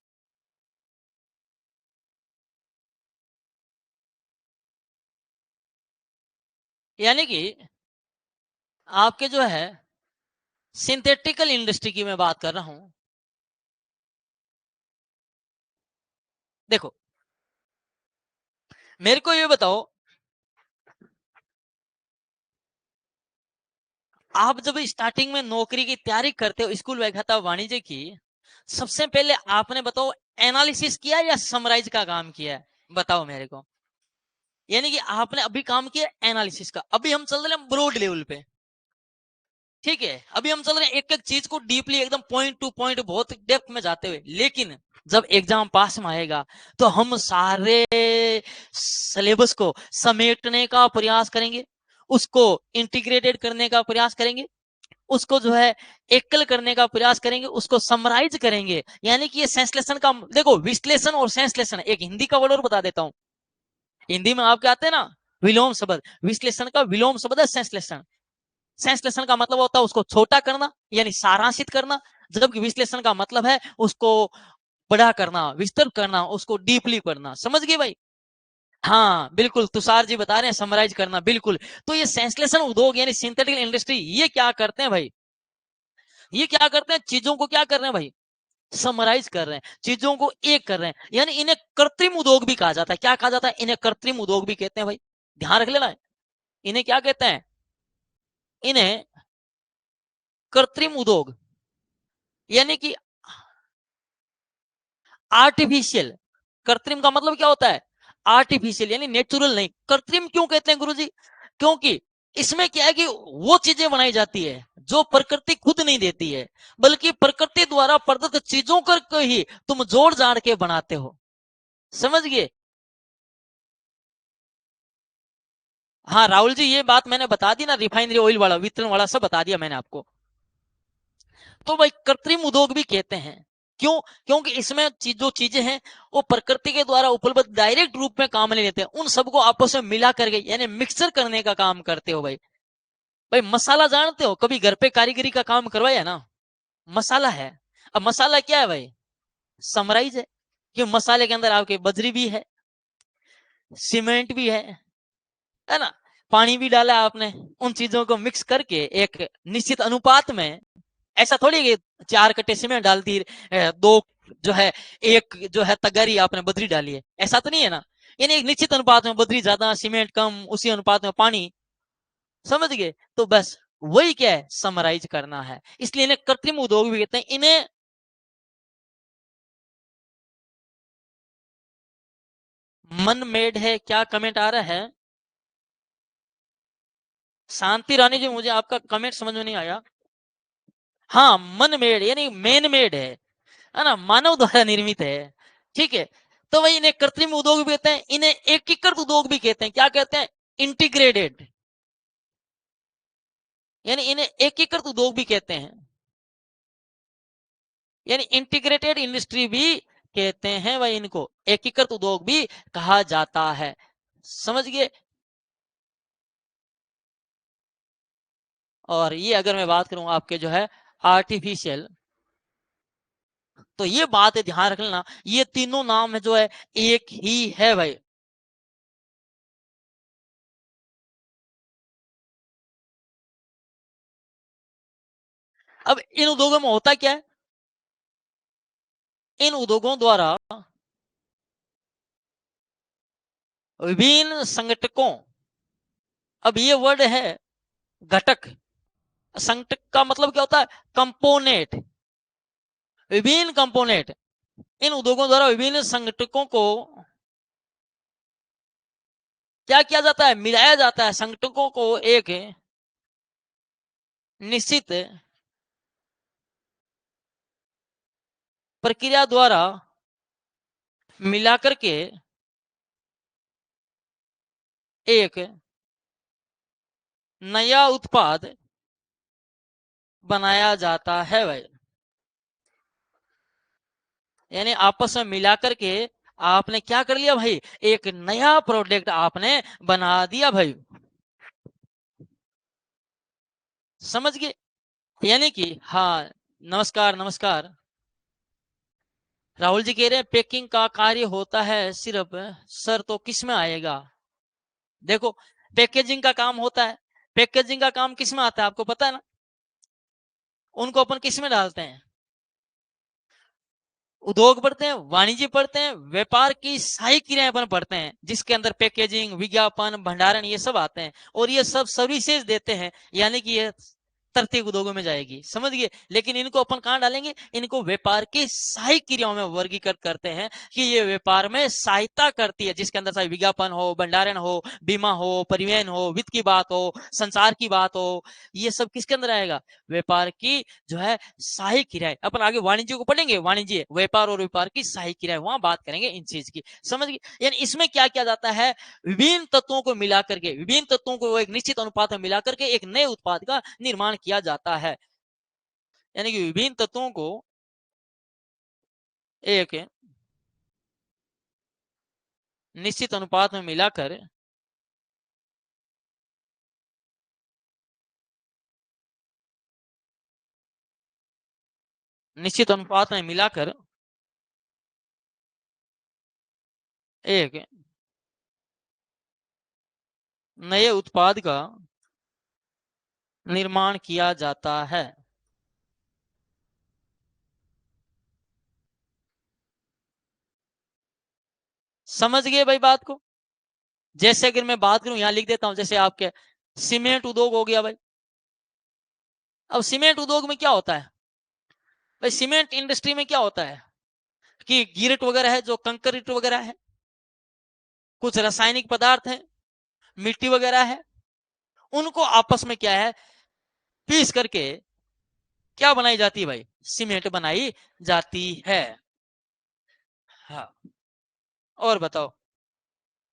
यानी कि आपके जो है सिंथेटिकल इंडस्ट्री की मैं बात कर रहा हूं। देखो, मेरे को ये बताओ, आप जब स्टार्टिंग में नौकरी की तैयारी करते हो स्कूल व्याख्याता वाणिज्य की, सबसे पहले आपने बताओ एनालिसिस किया या समराइज का काम किया है? बताओ मेरे को। यानी कि आपने अभी काम किया एनालिसिस का, अभी हम चल रहे हैं ब्रॉड लेवल पे, ठीक है? अभी हम चल रहे हैं एक एक चीज को डीपली, एकदम पॉइंट टू पॉइंट, बहुत डेप्थ में जाते हुए। लेकिन जब एग्जाम पास में आएगा तो हम सारे सिलेबस को समेटने का प्रयास करेंगे, उसको इंटीग्रेटेड करने का प्रयास करेंगे, उसको जो है एकल करने का प्रयास करेंगे, उसको समराइज करेंगे। यानी कि ये संश्लेषण का, देखो विश्लेषण और संश्लेषण, एक हिंदी का वर्ड और बता देता हूं। हिंदी में आपके आते हैं ना विलोम शब्द, विश्लेषण का विलोम शब्द है संश्लेषण। संश्लेषण का मतलब होता है उसको छोटा करना, यानी सारांशित करना, जबकि विश्लेषण का मतलब है उसको बड़ा करना, विस्तार करना, उसको डीपली करना। समझ गए भाई? हाँ बिल्कुल, तुषार जी बता रहे हैं समराइज करना, बिल्कुल। तो ये संश्लेषण उद्योग यानी सिंथेटिक इंडस्ट्री, ये क्या करते हैं भाई? ये क्या करते हैं? चीजों को क्या कर रहे हैं भाई? समराइज कर रहे हैं, चीजों को एक कर रहे हैं। यानी इन्हें कृत्रिम उद्योग भी कहा जाता है। क्या कहा जाता है? इन्हें कृत्रिम उद्योग भी कहते हैं भाई, ध्यान रख लेना है। इन्हें क्या कहते हैं? इन्हें कृत्रिम उद्योग, यानी कि आर्टिफिशियल। कृत्रिम का मतलब क्या होता है? आर्टिफिशियल, यानी नेचुरल नहीं। कृत्रिम क्यों कहते हैं गुरुजी? क्योंकि इसमें क्या है कि वो चीजें बनाई जाती है जो प्रकृति खुद नहीं देती है, बल्कि प्रकृति द्वारा प्रदत्त चीजों कर ही तुम जोड़ जाड़ के बनाते हो। समझ गए? हाँ राहुल जी, ये बात मैंने बता दी ना, रिफाइनरी ऑयल वाला, वितरण वाला, सब बता दिया मैंने आपको। तो भाई कृत्रिम उद्योग भी कहते हैं। क्यों? क्योंकि इसमें जो चीजें हैं वो प्रकृति के द्वारा उपलब्ध डायरेक्ट रूप में काम नहीं लेते, उन सबको आपस में मिला करके यानी मिक्सर करने का काम करते हो भाई। भाई मसाला जानते हो? कभी घर पे कारीगरी का काम करवाया ना? मसाला है। अब मसाला क्या है भाई? समराइज है। कि मसाले के अंदर आपके बजरी भी है, सीमेंट भी है ना, पानी भी डाला आपने, उन चीजों को मिक्स करके एक निश्चित अनुपात में, ऐसा थोड़ी कि 4 कट्टे सीमेंट डाल दी, दो जो है, एक जो है तगारी आपने बदरी डाली है, ऐसा तो नहीं है ना। यानी एक निश्चित अनुपात में बदरी ज्यादा, सीमेंट कम, उसी अनुपात में पानी। समझ गए? तो बस वही क्या है, समराइज करना है। इसलिए इन्हें कृत्रिम उद्योग भी कहते हैं। इन्हें मन मेड है, क्या कमेंट आ रहा है? शांति रानी जी, मुझे आपका कमेंट समझ में नहीं आया। हाँ, मन मेड यानी मैन मेड है ना, मानव द्वारा निर्मित है। ठीक है? तो वही इन्हें कृत्रिम उद्योग भी कहते हैं, इन्हें एकीकृत उद्योग भी कहते हैं। क्या कहते हैं? इंटीग्रेटेड, यानी इन्हें एकीकृत उद्योग भी कहते हैं, यानी इंटीग्रेटेड इंडस्ट्री भी कहते हैं वह इनको एकीकृत उद्योग भी कहा जाता है। समझ गए। और ये अगर मैं बात करूं आपके जो है आर्टिफिशियल, तो ये बात ध्यान रख लेना, ये तीनों नाम है जो है एक ही है भाई। अब इन उद्योगों में होता क्या है, इन उद्योगों द्वारा विभिन्न संगठकों, अब ये वर्ड है घटक, संगठक का मतलब क्या होता है, कंपोनेंट, विभिन्न कंपोनेंट, इन उद्योगों द्वारा विभिन्न संगठकों को क्या किया जाता है, मिलाया जाता है, संगठकों को एक निश्चित प्रक्रिया द्वारा मिलाकर के एक नया उत्पाद बनाया जाता है भाई। यानी आपस में मिलाकर के आपने क्या कर लिया भाई, एक नया प्रोडक्ट आपने बना दिया भाई। समझ गए। यानी कि हाँ, नमस्कार नमस्कार। राहुल जी कह रहे हैं पैकिंग का कार्य होता है सिर्फ, सर तो किस में आएगा। देखो, पैकेजिंग का काम होता है, पैकेजिंग का काम किस में आता है आपको पता है ना, उनको अपन किस में डालते हैं, उद्योग पढ़ते हैं, वाणिज्य पढ़ते हैं, व्यापार की सहायक क्रियाएं अपन पढ़ते हैं, जिसके अंदर पैकेजिंग, विज्ञापन, भंडारण ये सब आते हैं, और ये सब सर्विसेज देते हैं, यानी कि ये तृतीयक उद्योगों में जाएगी। समझ गए। लेकिन इनको अपन कहां डालेंगे, इनको व्यापार की सहायक क्रियाओं में वर्गीकृत करते हैं कि ये व्यापार में सहायता करती है, जिसके अंदर चाहे विज्ञापन हो, भंडारण हो, बीमा हो, परिवहन हो, वित्त की बात हो, संचार की बात हो, ये सब किसके अंदर आएगा, व्यापार की जो है सहायक क्रियाएं। अपन आगे वाणिज्य को पढ़ेंगे, वाणिज्य व्यापार और व्यापार की सहायक क्रियाएं, वहां बात करेंगे इन चीज की। समझ गए। यानी इसमें क्या किया जाता है, विभिन्न तत्वों को मिलाकर के, विभिन्न तत्वों को एक निश्चित अनुपात में मिलाकर के एक नए उत्पाद का निर्माण किया जाता है। यानी कि विभिन्न तत्वों को एक निश्चित अनुपात में मिलाकर, निश्चित अनुपात में मिलाकर एक नए उत्पाद का निर्माण किया जाता है। समझ गए भाई बात को। जैसे अगर मैं बात करूं, यहां लिख देता हूं, जैसे आपके सीमेंट उद्योग हो गया भाई। अब सीमेंट उद्योग में क्या होता है भाई, सीमेंट इंडस्ट्री में क्या होता है कि गिरट वगैरह है, जो कंक्रीट वगैरह है, कुछ रासायनिक पदार्थ है, मिट्टी वगैरह है, उनको आपस में क्या है, पीस करके क्या बनाई जाती है भाई, सीमेंट बनाई जाती है। हाँ, और बताओ।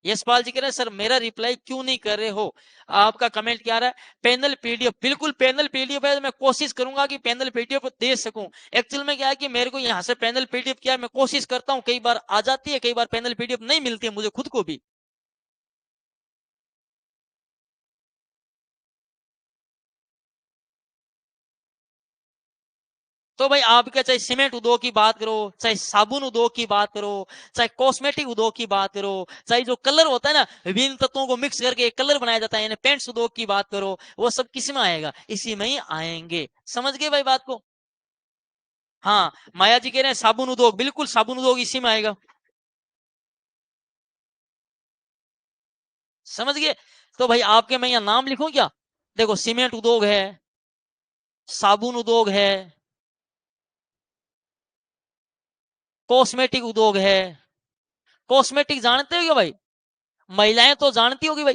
यशपाल जी कह रहे हैं सर मेरा रिप्लाई क्यों नहीं कर रहे हो, आपका कमेंट क्या रहा है, पैनल पीडीएफ, बिल्कुल पैनल पीडीएफ है, मैं कोशिश करूंगा कि पैनल पीडीएफ दे सकूं। एक्चुअल में क्या है कि मेरे को यहाँ से पैनल पीडीएफ क्या है, मैं कोशिश करता हूँ, कई बार आ जाती है, कई बार पैनल पीडीएफ नहीं मिलती है मुझे खुद को भी। तो भाई आप क्या, चाहे सीमेंट उद्योग की बात करो, चाहे साबुन उद्योग की बात करो, चाहे कॉस्मेटिक उद्योग की बात करो, चाहे जो कलर होता है ना, विभिन्न तत्वों को मिक्स करके एक कलर बनाया जाता है, यानी पेंट्स उद्योग की बात करो, वो सब किस में आएगा, इसी में ही आएंगे। समझ गए भाई बात को। हाँ, माया जी कह रहे हैं साबुन उद्योग, बिल्कुल साबुन उद्योग इसी में आएगा। समझ गए। तो भाई आपके मैं यहाँ नाम लिखूं क्या, देखो सीमेंट उद्योग है, साबुन उद्योग है, कॉस्मेटिक उद्योग है। कॉस्मेटिक जानते हो क्या भाई, महिलाएं तो जानती होगी भाई,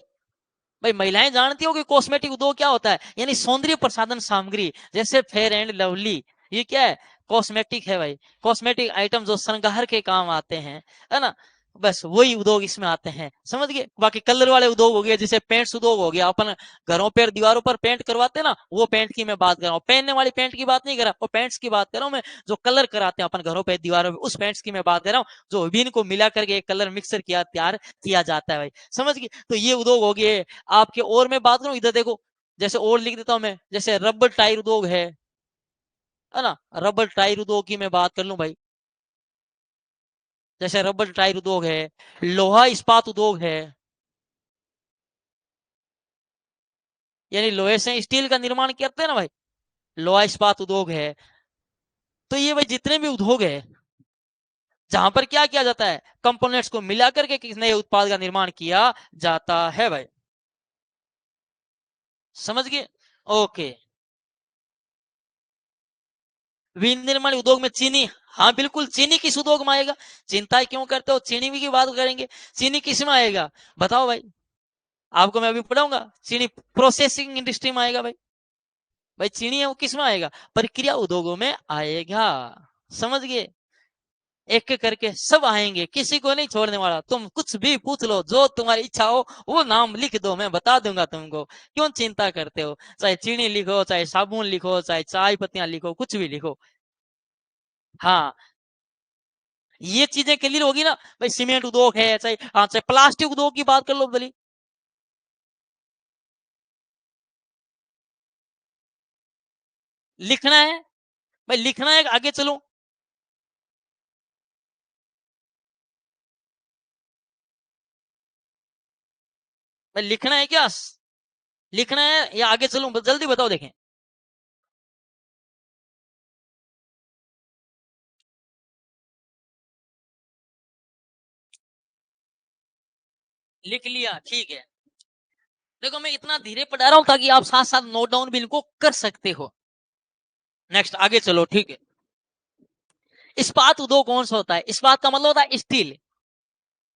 भाई महिलाएं जानती होगी कॉस्मेटिक उद्योग क्या होता है, यानी सौंदर्य प्रसाधन सामग्री, जैसे फेयर एंड लवली, ये क्या है, कॉस्मेटिक है भाई। कॉस्मेटिक आइटम जो श्रृंगार के काम आते हैं, है ना। बस वही उद्योग इसमें आते हैं, समझ गए। बाकी कलर वाले उद्योग हो गए, जैसे पेंट्स उद्योग हो गया, अपन घरों पर दीवारों पर पेंट करवाते हैं ना, वो पेंट की मैं बात कर रहा हूँ। पहनने वाली पेंट की बात नहीं कर रहा, वो पेंट्स की बात कर रहा हूँ मैं। जो कलर कराते हैं अपन घरों पे दीवारों पे, उस पेंट्स की मैं बात कर रहा हूँ, जो विभिन्न को मिला करके एक कलर मिक्सर किया तैयार किया जाता है भाई, समझ गए। तो ये उद्योग हो गए आपके। और मैं बात करूं, इधर देखो, जैसे और लिख देता हूं मैं, जैसे रबर टायर उद्योग है ना। रबर टायर उद्योग की मैं बात कर लूं भाई, जैसे रबर टायर उद्योग है, लोहा इस्पात उद्योग है, यानी लोहे से स्टील का निर्माण करते हैं ना भाई, लोहा इस्पात उद्योग है। तो ये भाई जितने भी उद्योग है, जहां पर क्या किया जाता है, कंपोनेंट्स को मिला करके किस नए उत्पाद का निर्माण किया जाता है भाई, समझ गए। ओके। विनिर्माण उद्योग में चीनी, हाँ बिल्कुल, चीनी किस उद्योग में आएगा, चिंता क्यों करते हो, चीनी की बात करेंगे। चीनी किस में आएगा बताओ भाई, आपको मैं अभी पढ़ाऊंगा। चीनी प्रोसेसिंग इंडस्ट्री में आएगा भाई। भाई चीनी है वो किस में आएगा, प्रक्रिया उद्योगों में आएगा, समझ गए। एक एक करके सब आएंगे, किसी को नहीं छोड़ने वाला। तुम कुछ भी पूछ लो, जो तुम्हारी इच्छा हो वो नाम लिख दो, मैं बता दूंगा तुमको, क्यों चिंता करते हो। चाहे चीनी लिखो, चाहे साबुन लिखो, चाहे चाय पत्तियां लिखो, कुछ भी लिखो। हाँ, ये चीजें क्लियर होगी ना भाई। सीमेंट उद्योग है, चाहे हाँ, चाहे प्लास्टिक उद्योग की बात कर लो भली, लिखना है भाई, लिखना है, आगे चलो। भाई लिखना है क्या, लिखना है या आगे चलूं, जल्दी बताओ देखें। लिख लिया, ठीक है। देखो मैं इतना धीरे पढ़ा रहा हूं ताकि आप साथ साथ नोट डाउन भी इनको कर सकते हो। नेक्स्ट आगे चलो, ठीक है। इस्पात उद्योग कौन सा होता है, इस्पात का मतलब होता है स्टील।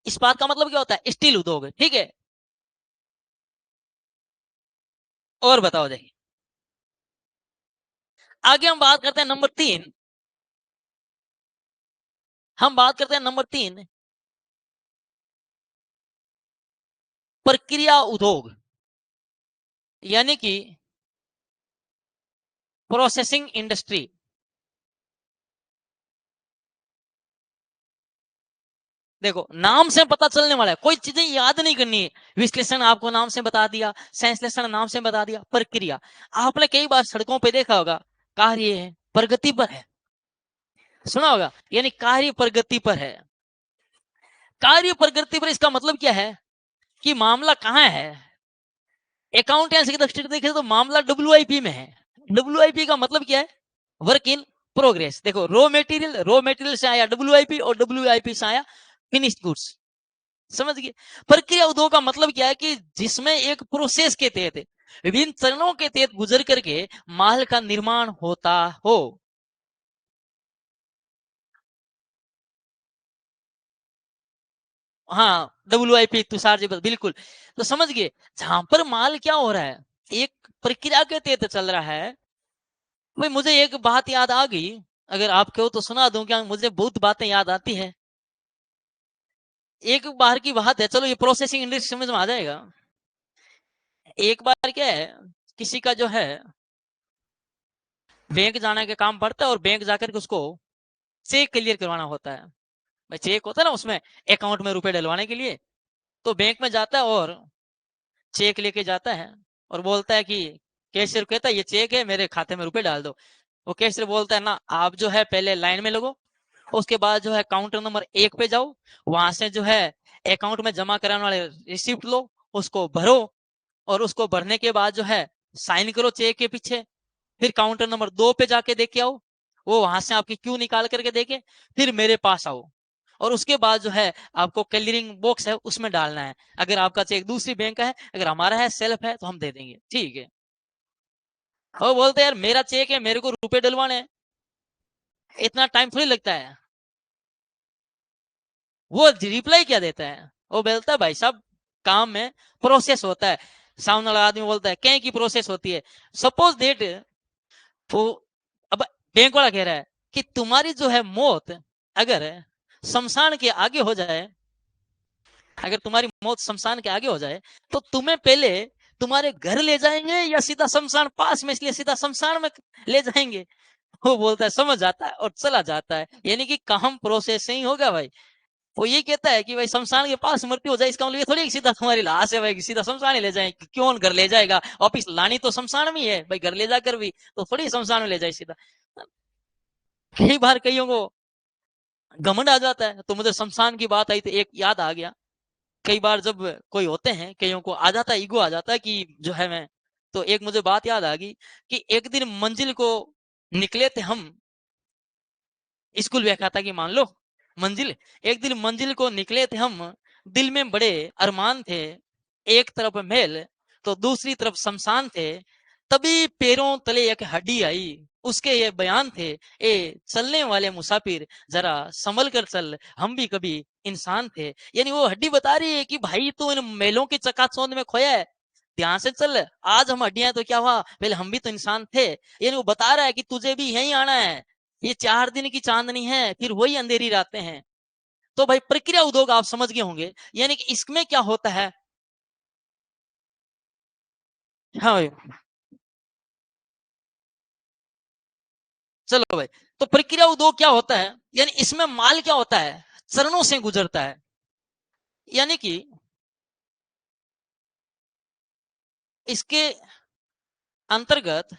इस्पात का मतलब क्या होता है, स्टील उद्योग, ठीक है। और बताओ देखिए, आगे हम बात करते हैं नंबर 3। हम बात करते हैं नंबर 3, प्रक्रिया उद्योग, यानी कि प्रोसेसिंग इंडस्ट्री। देखो नाम से पता चलने वाला है, कोई चीजें याद नहीं करनी है। विश्लेषण आपको नाम से बता दिया, संश्लेषण नाम से बता दिया, प्रक्रिया आपने कई बार सड़कों पे देखा होगा, कार्य है प्रगति पर है, सुना होगा, यानी कार्य प्रगति पर है। कार्य प्रगति पर इसका मतलब क्या है कि मामला कहाँ है। अकाउंटेंसी की दृष्टि से देखें तो मामला डब्ल्यूआईपी में है। डब्ल्यूआईपी का मतलब क्या है, वर्क इन प्रोग्रेस। देखो रॉ मटेरियल से आया डब्ल्यूआईपी, और डब्ल्यूआईपी से आया फिनिश्ड गुड्स, समझ गए। प्रक्रिया उद्योग का मतलब क्या है कि जिसमें एक प्रोसेस के तहत, विभिन्न चरणों के तहत गुजर करके माल का निर्माण होता हो। हाँ डब्ल्यूआईपी, तुषार जी बिल्कुल। तो समझ गए, जहां पर माल क्या हो रहा है, एक प्रक्रिया के तहत चल रहा है। भाई मुझे एक बात याद आ गई, अगर आप कहो तो सुना दूं क्या, मुझे बहुत बातें याद आती है। एक बार की बात है, चलो ये प्रोसेसिंग इंडस्ट्री समझ में आ जाएगा। एक बार क्या है, किसी का जो है बैंक जाने का काम पड़ता है, और बैंक जाकर के उसको चेक क्लियर करवाना होता है। भाई चेक होता है ना, उसमें अकाउंट में रुपए डलवाने के लिए। तो बैंक में जाता है और चेक लेके जाता है, और बोलता है कि कैशियर कहता है ये चेक है, मेरे खाते में रुपए डाल दो। वो कैशियर बोलता है ना, आप जो है पहले लाइन में लगो, उसके बाद जो है काउंटर नंबर 1 पे जाओ, वहां से जो है अकाउंट में जमा कराने वाले रिसिप्ट लो, उसको भरो, और उसको भरने के बाद जो है साइन करो चेक के पीछे। फिर काउंटर नंबर 2 पे जाके देख के आओ, वो वहां से आपकी क्यू निकाल करके देखे, फिर मेरे पास आओ, और उसके बाद जो है आपको क्लियरिंग बॉक्स है उसमें डालना है। अगर आपका चेक दूसरी बैंक का है, अगर हमारा है सेल्फ है, तो हम दे देंगे, ठीक है। वो बोलते हैं यार मेरा चेक है, मेरे को रुपए डलवाने हैं, इतना टाइम थोड़ी लगता है। वो रिप्लाई क्या देता है, वो बोलता है भाई साहब काम में प्रोसेस होता है। सामने वाला आदमी बोलता है कहीं की प्रोसेस होती है, सपोज डेट वो, अब बैंक वाला कह रहा है कि तुम्हारी जो है मौत अगर शमशान के आगे हो जाए, अगर तुम्हारी मौत शमशान के आगे हो जाए तो तुम्हें पहले तुम्हारे घर ले जाएंगे या सीधा शमशान पास में, इसलिए सीधा शमशान में ले जाएंगे। वो बोलता है, समझ जाता है और चला जाता है। यानी कि काम प्रोसेस से ही होगा भाई। वो ये कहता है कि भाई शमशान के पास मृत्यु हो जाए, इसका मतलब ये थोड़ी सीधा तुम्हारी लाश है भाई सीधा शमशान ही ले जाए। क्यों घर ले जाएगा, वापिस लानी तो शमशान में ही है भाई, घर ले जाकर भी तो थोड़ी शमशान में ले जाए सीधा। कई बार कईयों को घमंड आ जाता है। तो मुझे शमशान की बात आई तो एक याद आ गया। कई बार जब कोई होते हैं, कईयों को आ जाता है, ईगो आ जाता है कि जो है मैं, तो एक मुझे बात याद आ गई कि एक दिन मंजिल को निकले थे हम, स्कूल व्याख्या था कि मान लो मंजिल, एक दिन मंजिल को निकले थे हम, दिल में बड़े अरमान थे, एक तरफ महल तो दूसरी तरफ शमशान थे, तभी पैरों तले एक हड्डी आई, उसके ये बयान थे, ए चलने वाले मुसाफिर जरा संभल कर चल, हम भी कभी इंसान थे। यानी वो हड्डी बता रही है कि भाई तू इन महलों की चकाचौंध में खोया है, ध्यान से चल, आज हम हड्डियां तो क्या हुआ, पहले हम भी तो इंसान थे। यानी वो बता रहा है कि तुझे भी यहीं आना है, ये 4 दिन की चांदनी है, फिर वही अंधेरी रातें हैं। तो भाई प्रक्रिया उद्योग आप समझ गए होंगे, यानी कि इसमें क्या होता है। हाँ भाई, चलो भाई, तो प्रक्रिया उद्योग क्या होता है, यानी इसमें माल क्या होता है, चरणों से गुजरता है। यानी कि इसके अंतर्गत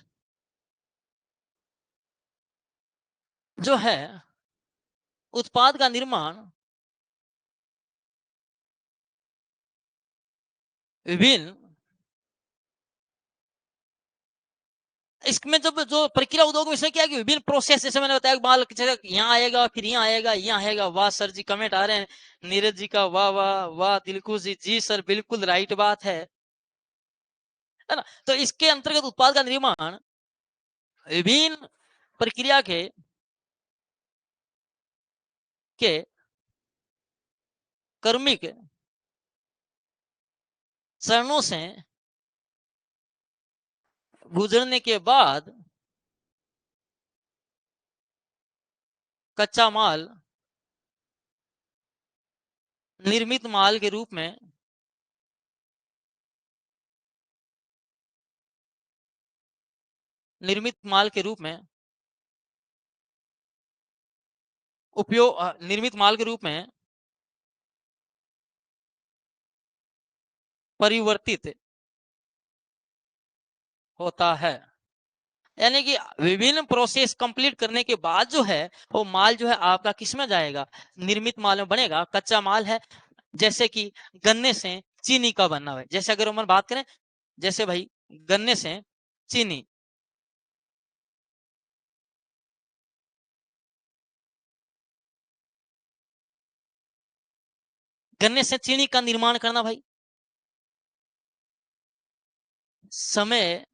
जो है उत्पाद का निर्माण विभिन्न, इसमें जब जो प्रक्रिया उद्योग में इसमें क्या है कि विभिन्न प्रोसेस, जैसे मैंने बताया माल यहाँ आएगा, फिर यहाँ आएगा, यहाँ आएगा। वाह सर जी, कमेंट आ रहे हैं नीरज जी का, वाह वाह वाह, दिलकुश जी, जी सर बिल्कुल राइट बात है ना। तो इसके अंतर्गत उत्पाद का निर्माण विभिन्न प्रक्रिया के कर्मिक चरणों से गुजरने के बाद कच्चा माल निर्मित माल के रूप में निर्मित माल के रूप में उपयोग निर्मित माल के रूप में परिवर्तित होता है। यानी कि विभिन्न प्रोसेस कंप्लीट करने के बाद जो है वो माल जो है आपका किस में जाएगा, निर्मित माल में बनेगा। कच्चा माल है, जैसे कि गन्ने से चीनी का बनना है। जैसे अगर हम बात करें, जैसे भाई गन्ने से चीनी, गन्ने से चीनी का निर्माण करना भाई, समय,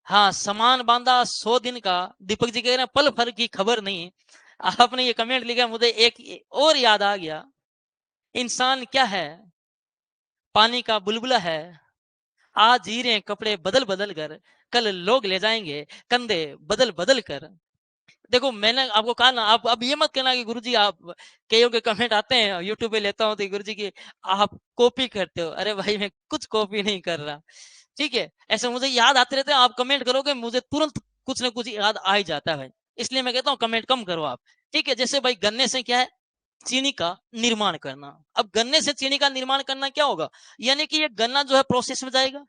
हाँ समान बांधा 100 दिन का। दीपक जी कह रहे हैं पल भर की खबर नहीं। आपने ये कमेंट लिखा, मुझे एक और याद आ गया, इंसान क्या है, पानी का बुलबुला है, आज जी रहे कपड़े बदल बदल कर, कल लोग ले जाएंगे कंधे बदल बदल कर। देखो मैंने आपको कहा ना, आप अब ये मत कहना कि गुरुजी आप, कईयों के कमेंट आते हैं यूट्यूब पे लेता हूँ तो गुरुजी की आप कॉपी करते हो। अरे भाई मैं कुछ कॉपी नहीं कर रहा, ठीक है। ऐसे मुझे याद आते रहते हैं, आप कमेंट करोगे मुझे तुरंत कुछ ना कुछ याद आ ही जाता है भाई, इसलिए मैं कहता हूँ कमेंट कम करो आप, ठीक है। जैसे भाई गन्ने से क्या है, चीनी का निर्माण करना। अब गन्ने से चीनी का निर्माण करना क्या होगा, यानी कि ये गन्ना जो है प्रोसेस में जाएगा,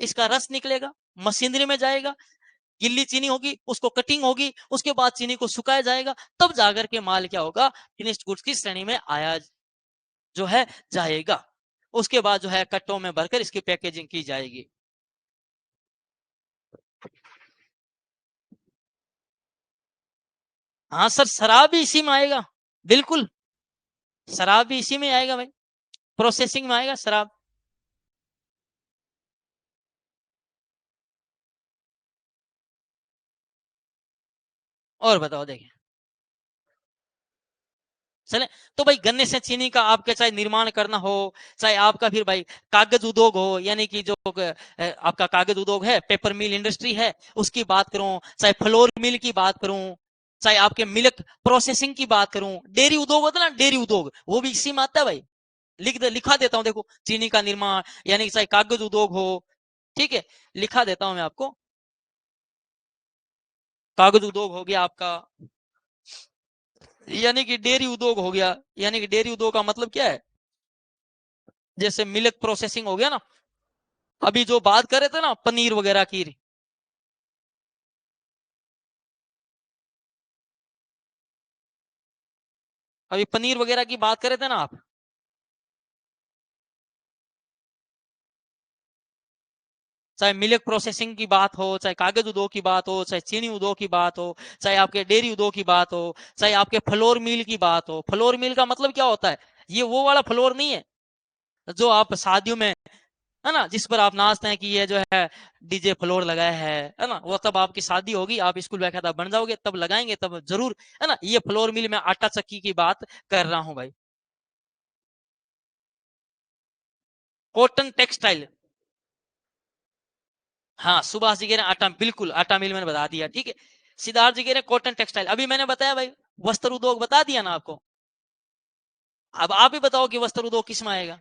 इसका रस निकलेगा, मशीनरी में जाएगा, गिल्ली चीनी होगी, उसको कटिंग होगी, उसके बाद चीनी को सुखाया जाएगा, तब जाकर के माल क्या होगा, फिनिश्ड गुड्स की श्रेणी में आया जो है जाएगा। उसके बाद जो है कट्टों में भरकर इसकी पैकेजिंग की जाएगी। हाँ सर, शराब भी इसी में आएगा, बिल्कुल शराब भी इसी में आएगा भाई, प्रोसेसिंग में आएगा शराब। और बताओ देखिए, चले, तो भाई गन्ने से चीनी का आपके चाहे निर्माण करना हो, चाहे आपका फिर भाई कागज उद्योग हो, यानी कि जो आपका कागज उद्योग है, पेपर मिल इंडस्ट्री है, उसकी बात करूं, चाहे फ्लोर मिल की बात करूं, चाहे आपके मिल्क प्रोसेसिंग की बात करूं, डेयरी उद्योग होता है ना, डेयरी उद्योग, वो भी इसी में आता है भाई। लिखा देता हूं, देखो, चीनी का निर्माण, यानी चाहे कागज उद्योग हो, ठीक है, लिखा देता हूं मैं आपको। कागज उद्योग हो गया आपका, यानी कि डेयरी उद्योग हो गया, यानी कि डेयरी उद्योग का मतलब क्या है, जैसे मिल्क प्रोसेसिंग हो गया ना, अभी जो बात कर रहे थे ना पनीर वगैरह की, अभी पनीर वगैरह की बात कर रहे थे ना आप, चाहे मिल्क प्रोसेसिंग की बात हो, चाहे कागज उद्योग की बात हो, चाहे चीनी उद्योग की बात हो, चाहे आपके डेयरी उद्योग की बात हो, चाहे आपके फ्लोर मिल की बात हो। फ्लोर मिल का मतलब क्या होता है, ये वो वाला फ्लोर नहीं है जो आप शादियों में, है ना, जिस पर आप नाचते हैं कि ये जो है डीजे फ्लोर लगाया है ना, वो तब आपकी शादी होगी, आप स्कूल व्याख्याता बन जाओगे तब लगाएंगे, तब जरूर, है ना, ये फ्लोर मिल में आटा चक्की की बात कर रहा हूं भाई। कॉटन टेक्सटाइल, हाँ, सुभाष जी कह रहे हैं आटा, बिल्कुल आटा मिल मैंने बता दिया, ठीक है। सिद्धार्थ जी कह रहे हैं कॉटन टेक्सटाइल, अभी मैंने बताया भाई, वस्त्र उद्योग बता दिया ना आपको। अब आप ही बताओ कि वस्त्र उद्योग किस में आएगा।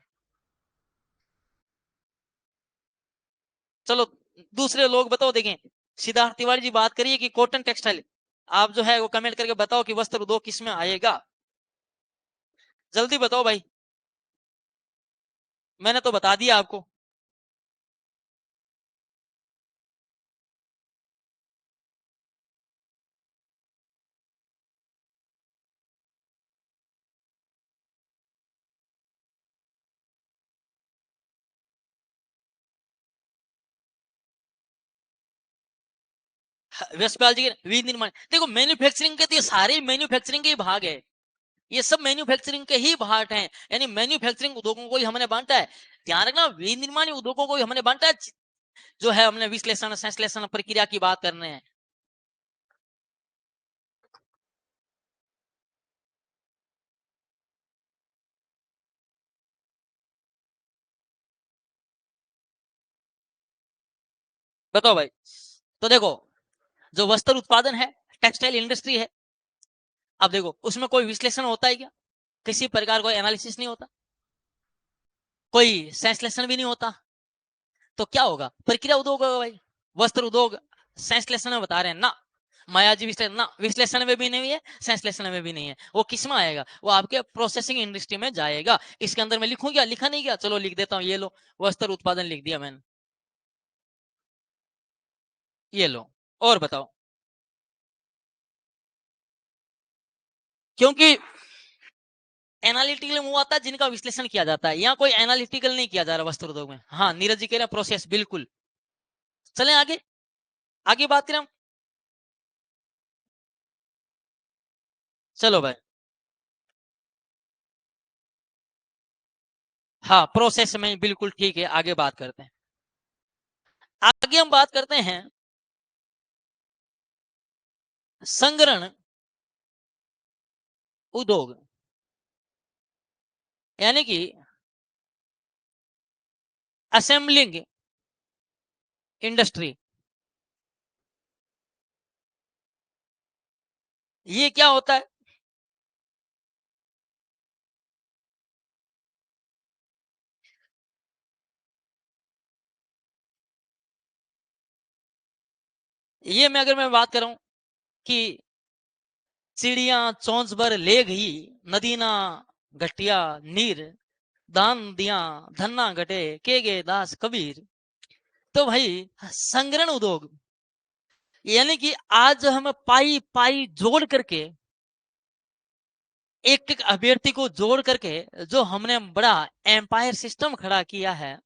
चलो, दूसरे लोग बताओ, देखें, सिद्धार्थ तिवारी जी बात करिए कि कॉटन टेक्सटाइल, आप जो है वो कमेंट करके बताओ कि वस्त्र उद्योग किस में आएगा। जल्दी बताओ भाई, मैंने तो बता दिया आपको। यशपाल जी के विनिर्माण, देखो मैन्युफैक्चरिंग के तो ये सारे मैन्युफैक्चरिंग के ही भाग है, ये सब मैन्युफैक्चरिंग के ही भाग हैं, यानी मैन्युफैक्चरिंग उद्योगों को ही हमने बांटा है। ध्यान रखना, विनिर्माण उद्योगों को ही हमने बांटा है, जो है हमने विश्लेषण संश्लेषण प्रक्रिया की बात करने हैं। बताओ भाई, तो देखो, जो वस्त्र उत्पादन है, टेक्सटाइल इंडस्ट्री है, अब देखो उसमें कोई विश्लेषण होता है क्या, किसी प्रकार कोई एनालिसिस नहीं होता, कोई संश्लेषण भी नहीं होता, तो क्या होगा, प्रक्रिया उद्योग होगा भाई। वस्त्र उद्योग संश्लेषण में बता रहे हैं ना, मायाजी विश्लेषण ना, विश्लेषण में भी नहीं है, संश्लेषण में भी नहीं है, वो किस में आएगा, वो आपके प्रोसेसिंग इंडस्ट्री में जाएगा। इसके अंदर मैं लिखूं क्या, लिखा नहीं क्या, चलो लिख देता हूँ, ये लो, वस्त्र उत्पादन लिख दिया मैंने, ये लो, और बताओ। क्योंकि एनालिटिकल वो आता है जिनका विश्लेषण किया जाता है, यहाँ कोई एनालिटिकल नहीं किया जा रहा वस्त्र उद्योग में। हाँ, नीरज जी कह रहे हैं प्रोसेस, बिल्कुल। चलें आगे, आगे बात करें हम। चलो भाई, हाँ, प्रोसेस में बिल्कुल ठीक है, आगे बात करते हैं। आगे हम बात करते हैं संग्रहण उद्योग, यानी कि असेंबलिंग इंडस्ट्री। ये क्या होता है, ये मैं अगर मैं बात कर रहा हूं कि चिड़िया चोंच भर ले गई, नदी ना घटिया नीर, दान दिया धन्ना घटे, के गे दास कबीर। तो भाई, संग्रहण उद्योग, यानी कि आज हम पाई पाई जोड़ करके, एक एक अभ्यर्थी को जोड़ करके जो हमने बड़ा एम्पायर सिस्टम खड़ा किया है,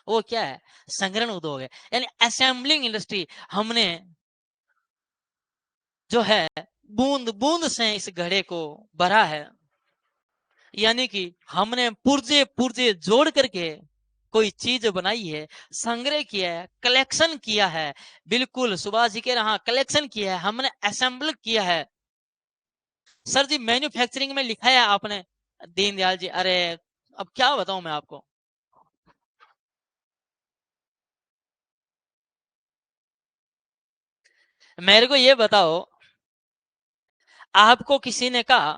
वो क्या है, संग्रहण उद्योग है, यानी असेंबलिंग इंडस्ट्री। हमने जो है बूंद बूंद से इस घड़े को भरा है, यानी कि हमने पुर्जे पुर्जे जोड़ करके कोई चीज बनाई है, संग्रह किया है, कलेक्शन किया है। बिल्कुल, सुभाष जी के रहा कलेक्शन किया है, हमने असेंबल किया है। सर जी, मैन्युफैक्चरिंग में लिखा है आपने, दीनदयाल जी, अरे अब क्या बताऊं मैं आपको। मेरे को ये बताओ, आपको किसी ने कहा,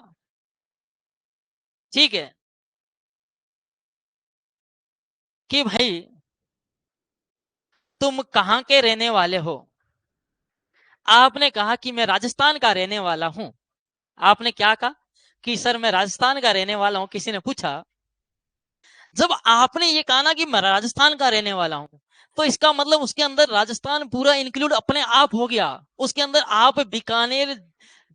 ठीक है, कि भाई तुम कहाँ के रहने वाले हो। आपने कहा कि मैं राजस्थान का रहने वाला हूं। आपने क्या कहा कि सर मैं राजस्थान का रहने वाला हूं। किसी ने पूछा, जब आपने ये कहा ना कि मैं राजस्थान का रहने वाला हूं, तो इसका मतलब उसके अंदर राजस्थान पूरा इंक्लूड अपने आप हो गया। उसके अंदर आप बीकानेर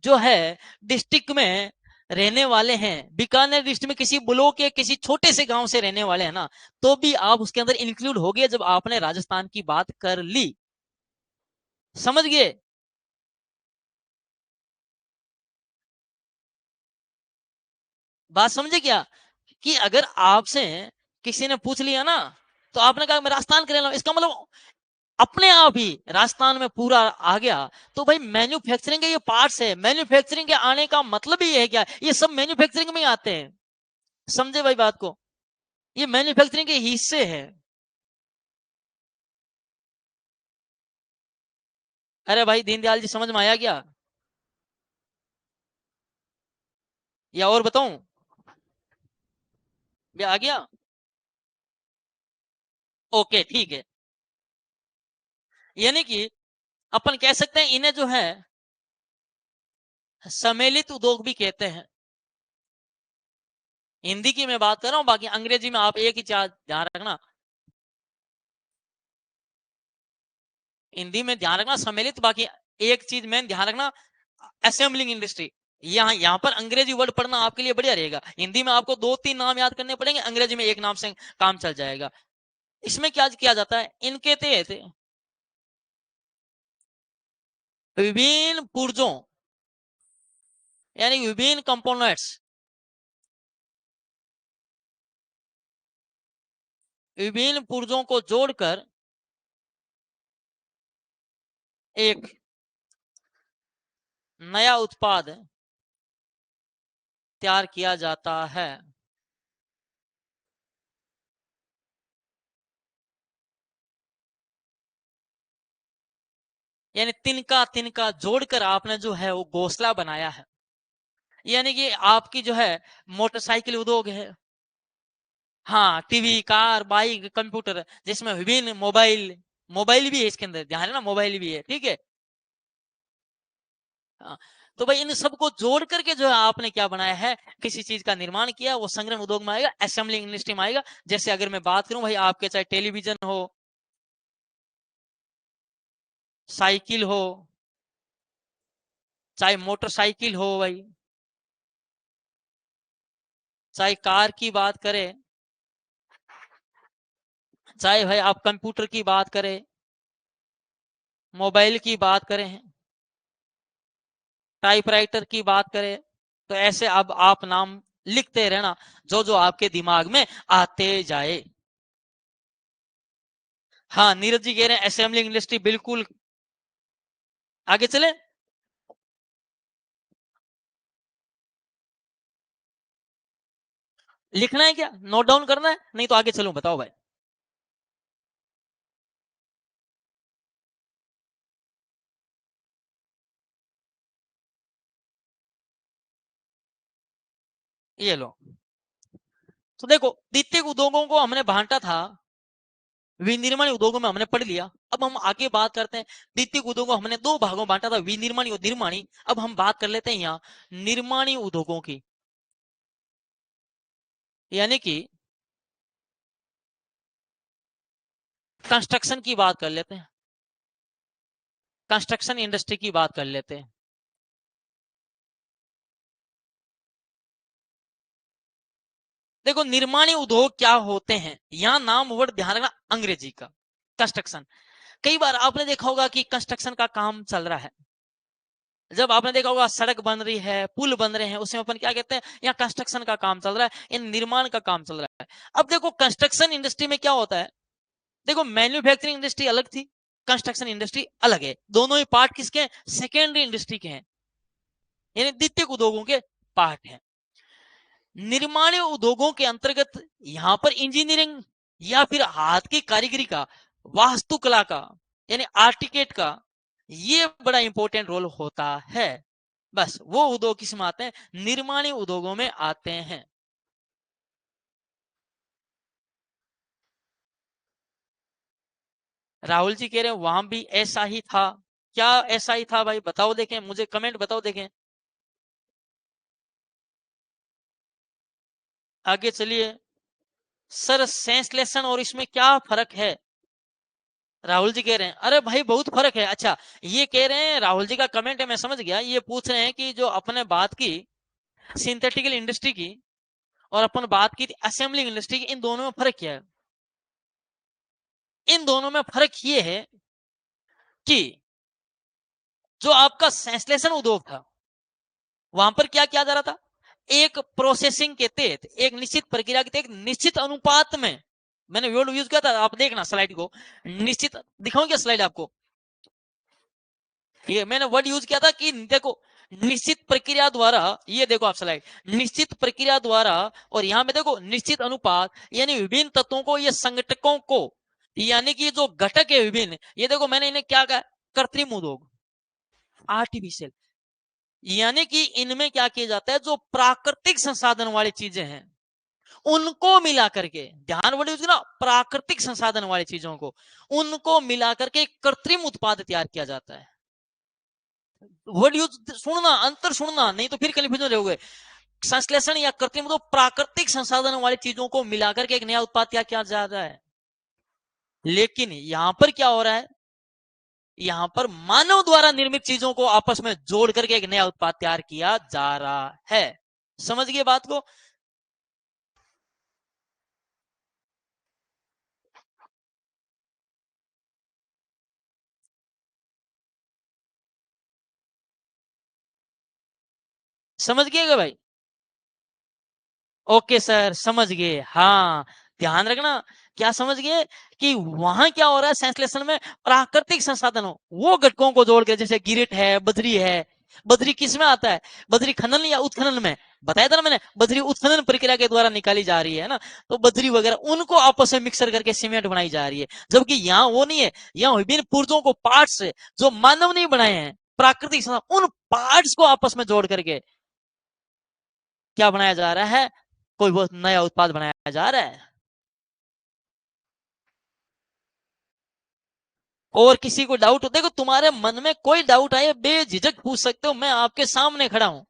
जो है डिस्ट्रिक्ट में रहने वाले हैं, बीकानेर डिस्ट्रिक्ट में किसी ब्लॉक के किसी छोटे से गांव से रहने वाले हैं ना, तो भी आप उसके अंदर इंक्लूड हो गए जब आपने राजस्थान की बात कर ली। समझ गए? बात समझे क्या? कि अगर आपसे किसी ने पूछ लिया ना, तो आपने कहा मैं राजस्थान का रहने वाला हूं, इसका मतलब अपने आप ही राजस्थान में पूरा आ गया। तो भाई मैन्युफैक्चरिंग के ये पार्ट्स है, मैन्युफैक्चरिंग के आने का मतलब ही है क्या, ये सब मैन्युफैक्चरिंग में ही आते हैं। समझे भाई बात को? ये मैन्युफैक्चरिंग के हिस्से हैं। अरे भाई दीनदयाल जी समझ में आया क्या, या और बताऊं? ये आ गया? ओके ठीक है। यानी कि अपन कह सकते हैं इन्हें जो है सम्मिलित उद्योग भी कहते हैं। हिंदी की मैं बात कर रहा हूं, बाकी अंग्रेजी में आप एक ही चीज ध्यान रखना, हिंदी में ध्यान रखना सम्मिलित, बाकी एक चीज में ध्यान रखना, असेंबलिंग इंडस्ट्री। यहाँ पर अंग्रेजी वर्ड पढ़ना आपके लिए बढ़िया रहेगा। हिंदी में आपको दो तीन नाम याद करने पड़ेंगे, अंग्रेजी में एक नाम से काम चल जाएगा। इसमें क्या किया जाता है, इनके तहत विभिन्न पुर्जों यानी विभिन्न कंपोनेंट्स, विभिन्न पुर्जों को जोड़कर एक नया उत्पाद तैयार किया जाता है। यानी तिनका तिनका जोड़कर आपने जो है वो घोंसला बनाया है। यानी कि आपकी जो है मोटरसाइकिल उद्योग है, हाँ, टीवी, कार, बाइक, कंप्यूटर, जिसमें विभिन्न मोबाइल, मोबाइल भी है इसके अंदर, ध्यान है ना, मोबाइल भी है, ठीक है। हाँ, तो भाई इन सबको जोड़ करके जो है आपने क्या बनाया है, किसी चीज का निर्माण किया, वो संग्रहण उद्योग में आएगा, असेंबलिंग इंडस्ट्री में आएगा। जैसे अगर मैं बात करूं भाई, आपके चाहे टेलीविजन हो, साइकिल हो, चाहे मोटरसाइकिल हो भाई, चाहे कार की बात करें, चाहे भाई आप कंप्यूटर की बात करें, मोबाइल की बात करें, टाइपराइटर की बात करें, तो ऐसे अब आप नाम लिखते रहना जो जो आपके दिमाग में आते जाए। हाँ, नीरज जी कह रहे हैं असेंबलिंग इंडस्ट्री, बिल्कुल। आगे चले? लिखना है क्या, नोट डाउन करना है? नहीं तो आगे चलूं, बताओ भाई। ये लो, तो देखो द्वितीयक उद्योगों को हमने बांटा था, विनिर्माण उद्योगों में हमने पढ़ लिया। अब हम आगे बात करते हैं, द्वितीयक उद्योगों को हमने दो भागों में बांटा था, विनिर्माणी और निर्माणी। अब हम बात कर लेते हैं यहाँ निर्माणी उद्योगों की, यानी कि कंस्ट्रक्शन की बात कर लेते हैं, कंस्ट्रक्शन इंडस्ट्री की बात कर लेते हैं। देखो निर्माणी उद्योग क्या होते हैं, यहाँ नाम वर्ड ध्यान रखना अंग्रेजी का, कंस्ट्रक्शन। कई बार आपने देखा होगा कि कंस्ट्रक्शन का काम चल रहा है, जब आपने देखा होगा सड़क बन रही है, पुल बन रहे हैं, उसमें अपन क्या कहते हैं, यहाँ कंस्ट्रक्शन का काम चल रहा है, इन निर्माण का काम चल रहा है। अब देखो कंस्ट्रक्शन इंडस्ट्री में क्या होता है, देखो मैन्युफैक्चरिंग इंडस्ट्री अलग थी, कंस्ट्रक्शन इंडस्ट्री अलग है, दोनों ही पार्ट किसके हैं, सेकेंडरी इंडस्ट्री के हैं, यानी द्वितीयक उद्योगों के पार्ट हैं। निर्माण उद्योगों के अंतर्गत यहां पर इंजीनियरिंग या फिर हाथ की कारीगरी का, वास्तुकला का, यानी आर्टिकेट का, ये बड़ा इंपॉर्टेंट रोल होता है। बस वो उद्योग किसमें आते हैं? निर्माणी उद्योगों में आते हैं। राहुल जी कह रहे हैं वहां भी ऐसा ही था। क्या ऐसा ही था भाई? बताओ देखें, मुझे कमेंट बताओ देखें। आगे चलिए। सर सेंसलेशन और इसमें क्या फर्क है? राहुल जी कह रहे हैं अरे भाई बहुत फर्क है। अच्छा, ये कह रहे हैं, राहुल जी का कमेंट है, मैं समझ गया। ये पूछ रहे हैं कि जो अपने बात की सिंथेटिकल इंडस्ट्री की और अपन बात की थी असेंबलिंग इंडस्ट्री की, इन दोनों में फर्क क्या है? इन दोनों में फर्क ये है कि जो आपका संश्लेषण उद्योग था वहां पर क्या किया जा रहा था? एक प्रोसेसिंग के तहत, एक निश्चित प्रक्रिया के तहत, एक निश्चित अनुपात में, मैंने वर्ड यूज किया था, आप देखना स्लाइड को, निश्चित दिखाऊं क्या स्लाइड आपको? ये मैंने वर्ड यूज किया था कि देखो निश्चित प्रक्रिया द्वारा, ये देखो आप स्लाइड, निश्चित प्रक्रिया द्वारा, और यहां पे देखो निश्चित अनुपात, यानी विभिन्न तत्वों को, ये संगठकों को, यानी कि जो घटक है विभिन्न, ये देखो मैंने इन्हें क्या कहा? कृत्रिम उद्योग, आर्टिफिशियल। यानी कि इनमें क्या किया जाता है? जो प्राकृतिक संसाधन वाली चीजें हैं उनको मिला करके, ध्यान वर्ड यूज ना, प्राकृतिक संसाधन वाली चीजों को, उनको मिला करके कृत्रिम उत्पाद तैयार किया जाता है। वर्ड यूज सुनना, अंतर सुनना, नहीं तो फिर कंफ्यूजन रहोगे। संश्लेषण या कृत्रिम तो प्राकृतिक संसाधन वाली चीजों को मिलाकर के एक नया उत्पाद तैयार किया जा रहा है। लेकिन यहां पर क्या हो रहा है? यहां पर मानव द्वारा निर्मित चीजों को आपस में जोड़ करके एक नया उत्पाद तैयार किया जा रहा है। समझ गए बात को? समझ गए भाई? ओके सर, समझ गए। हाँ, ध्यान रखना। क्या समझ गए? कि वहां क्या हो रहा है संश्लेषण में? प्राकृतिक संसाधनों, वो घटकों को जोड़ के, जैसे गिरिट है, बजरी है। बजरी किस में आता है? बजरी खनन या उत्खनन में। बताया था ना मैंने, बजरी उत्खनन प्रक्रिया के द्वारा निकाली जा रही है ना। तो बजरी वगैरह उनको आपस में मिक्सर करके सीमेंट बनाई जा रही है। जबकि यहाँ वो नहीं है। यहाँ विभिन्न पुर्जों को, पार्ट्स, जो मानव नहीं बनाए हैं, प्राकृतिक उन पार्ट्स को आपस में जोड़ करके क्या बनाया जा रहा है? कोई बहुत नया उत्पाद बनाया जा रहा है। और किसी को डाउट हो, देखो तुम्हारे मन में कोई डाउट आए बेझिझक पूछ सकते हो, मैं आपके सामने खड़ा हूं।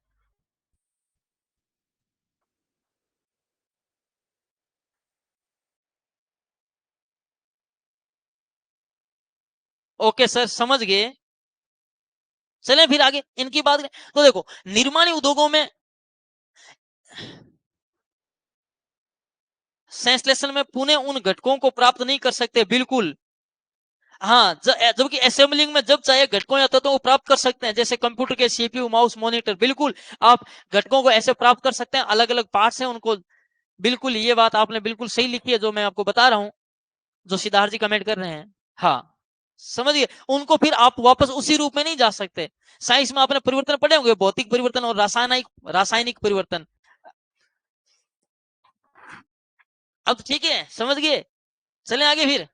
ओके सर, समझ गए। चलें फिर आगे इनकी बात करें। तो देखो निर्माणी उद्योगों में संश्लेषण में पुनः उन घटकों को प्राप्त नहीं कर सकते, बिल्कुल। हाँ, जबकि असेंबलिंग में जब चाहे घटकों या तत्वों को प्राप्त कर सकते हैं, जैसे कंप्यूटर के सीपीयू, माउस, मॉनिटर, बिल्कुल आप घटकों को ऐसे प्राप्त कर सकते हैं, अलग अलग पार्ट्स हैं उनको। बिल्कुल, ये बात आपने बिल्कुल सही लिखी है जो मैं आपको बता रहा हूं, जो सिद्धार्थ जी कमेंट कर रहे हैं। हाँ, समझिए। उनको फिर आप वापस उसी रूप में नहीं जा सकते। साइंस में आपने परिवर्तन पढ़े होंगे, भौतिक परिवर्तन और रासायनिक रासायनिक परिवर्तन। अब तो ठीक है, समझ गए। चलें आगे फिर।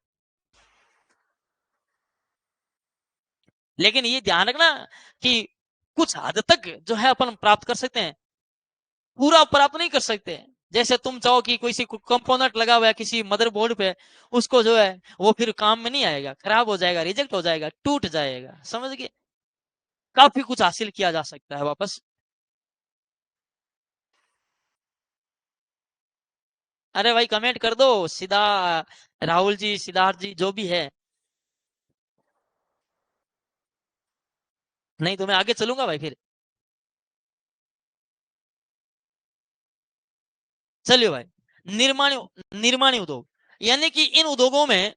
लेकिन ये ध्यान रखना कि कुछ हद तक जो है अपन प्राप्त कर सकते हैं, पूरा प्राप्त नहीं कर सकते। जैसे तुम चाहो कि कोई सी कंपोनेंट लगा हुआ है किसी मदरबोर्ड पे, उसको जो है वो फिर काम में नहीं आएगा, खराब हो जाएगा, रिजेक्ट हो जाएगा, टूट जाएगा। समझ गए? काफी कुछ हासिल किया जा सकता है वापस। अरे भाई कमेंट कर दो सीधा, राहुल जी, सिद्धार्थ जी, जो भी है। नहीं तो मैं आगे चलूंगा भाई फिर। चलिए भाई। निर्माण निर्माणी उद्योग, यानी कि इन उद्योगों में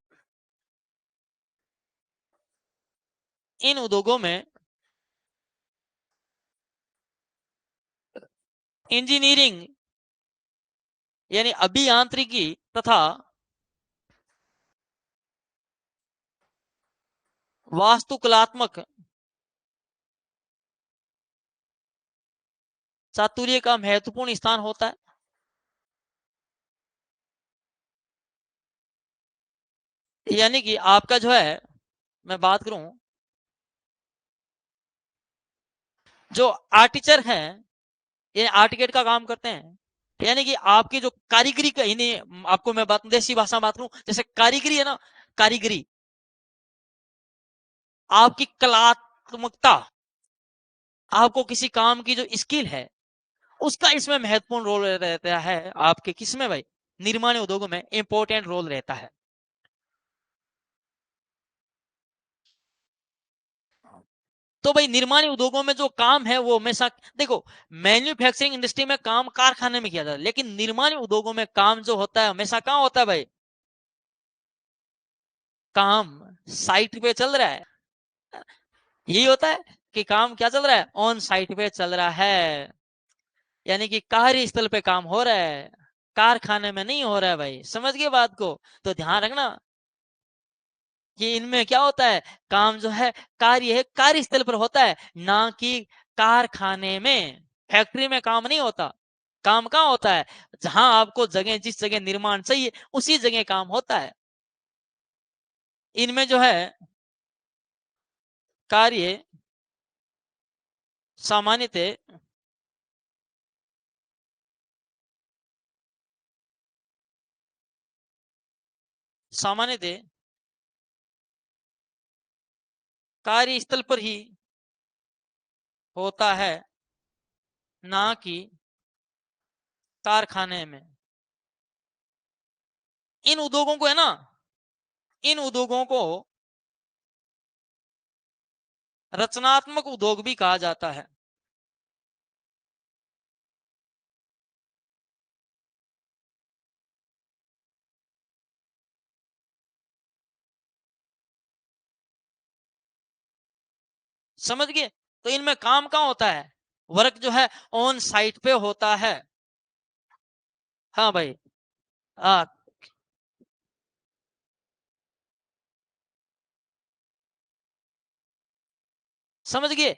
इंजीनियरिंग, यानी अभियांत्रिकी तथा वास्तुकलात्मक चातुर्य का महत्वपूर्ण स्थान होता है। यानी कि आपका जो है, मैं बात करूं, जो आर्टिचर है ये आर्टिकेट का काम करते हैं, यानी कि आपकी जो कारीगरी का, इन्हें आपको मैं बात देसी भाषा में बात करूं, जैसे कारीगरी है ना, कारीगरी, आपकी कलात्मकता, आपको किसी काम की जो स्किल है उसका इसमें महत्वपूर्ण रोल रहता है। आपके किसमें भाई, निर्माण उद्योगों में इंपॉर्टेंट रोल रहता है। तो भाई निर्माण उद्योगों में जो काम है वो हमेशा, देखो, मैन्युफैक्चरिंग इंडस्ट्री में काम कारखाने में किया जाता है, लेकिन निर्माण उद्योगों में काम जो होता है हमेशा कहाँ होता है भाई, काम साइट पे चल रहा है। यही होता है कि काम क्या चल रहा है, ऑन साइट पे चल रहा है, यानी कि कार्यस्थल पे काम हो रहा है, कारखाने में नहीं हो रहा है भाई। समझ गए बात को? तो ध्यान रखना कि इनमें क्या होता है, काम जो है कार्य है कार्यस्थल पर होता है, ना कि कारखाने में, फैक्ट्री में काम नहीं होता। काम कहाँ होता है, जहां आपको जगह, जिस जगह निर्माण चाहिए उसी जगह काम होता है। इनमें जो है कार्य सामान्यतः, सामान्यतः कार्यस्थल पर ही होता है, ना कि कारखाने में। इन उद्योगों को है ना, इन उद्योगों को रचनात्मक उद्योग भी कहा जाता है। समझ गए? तो इनमें काम कहाँ होता है, वर्क जो है ऑन साइट पे होता है। हाँ भाई। हाँ, समझ गए?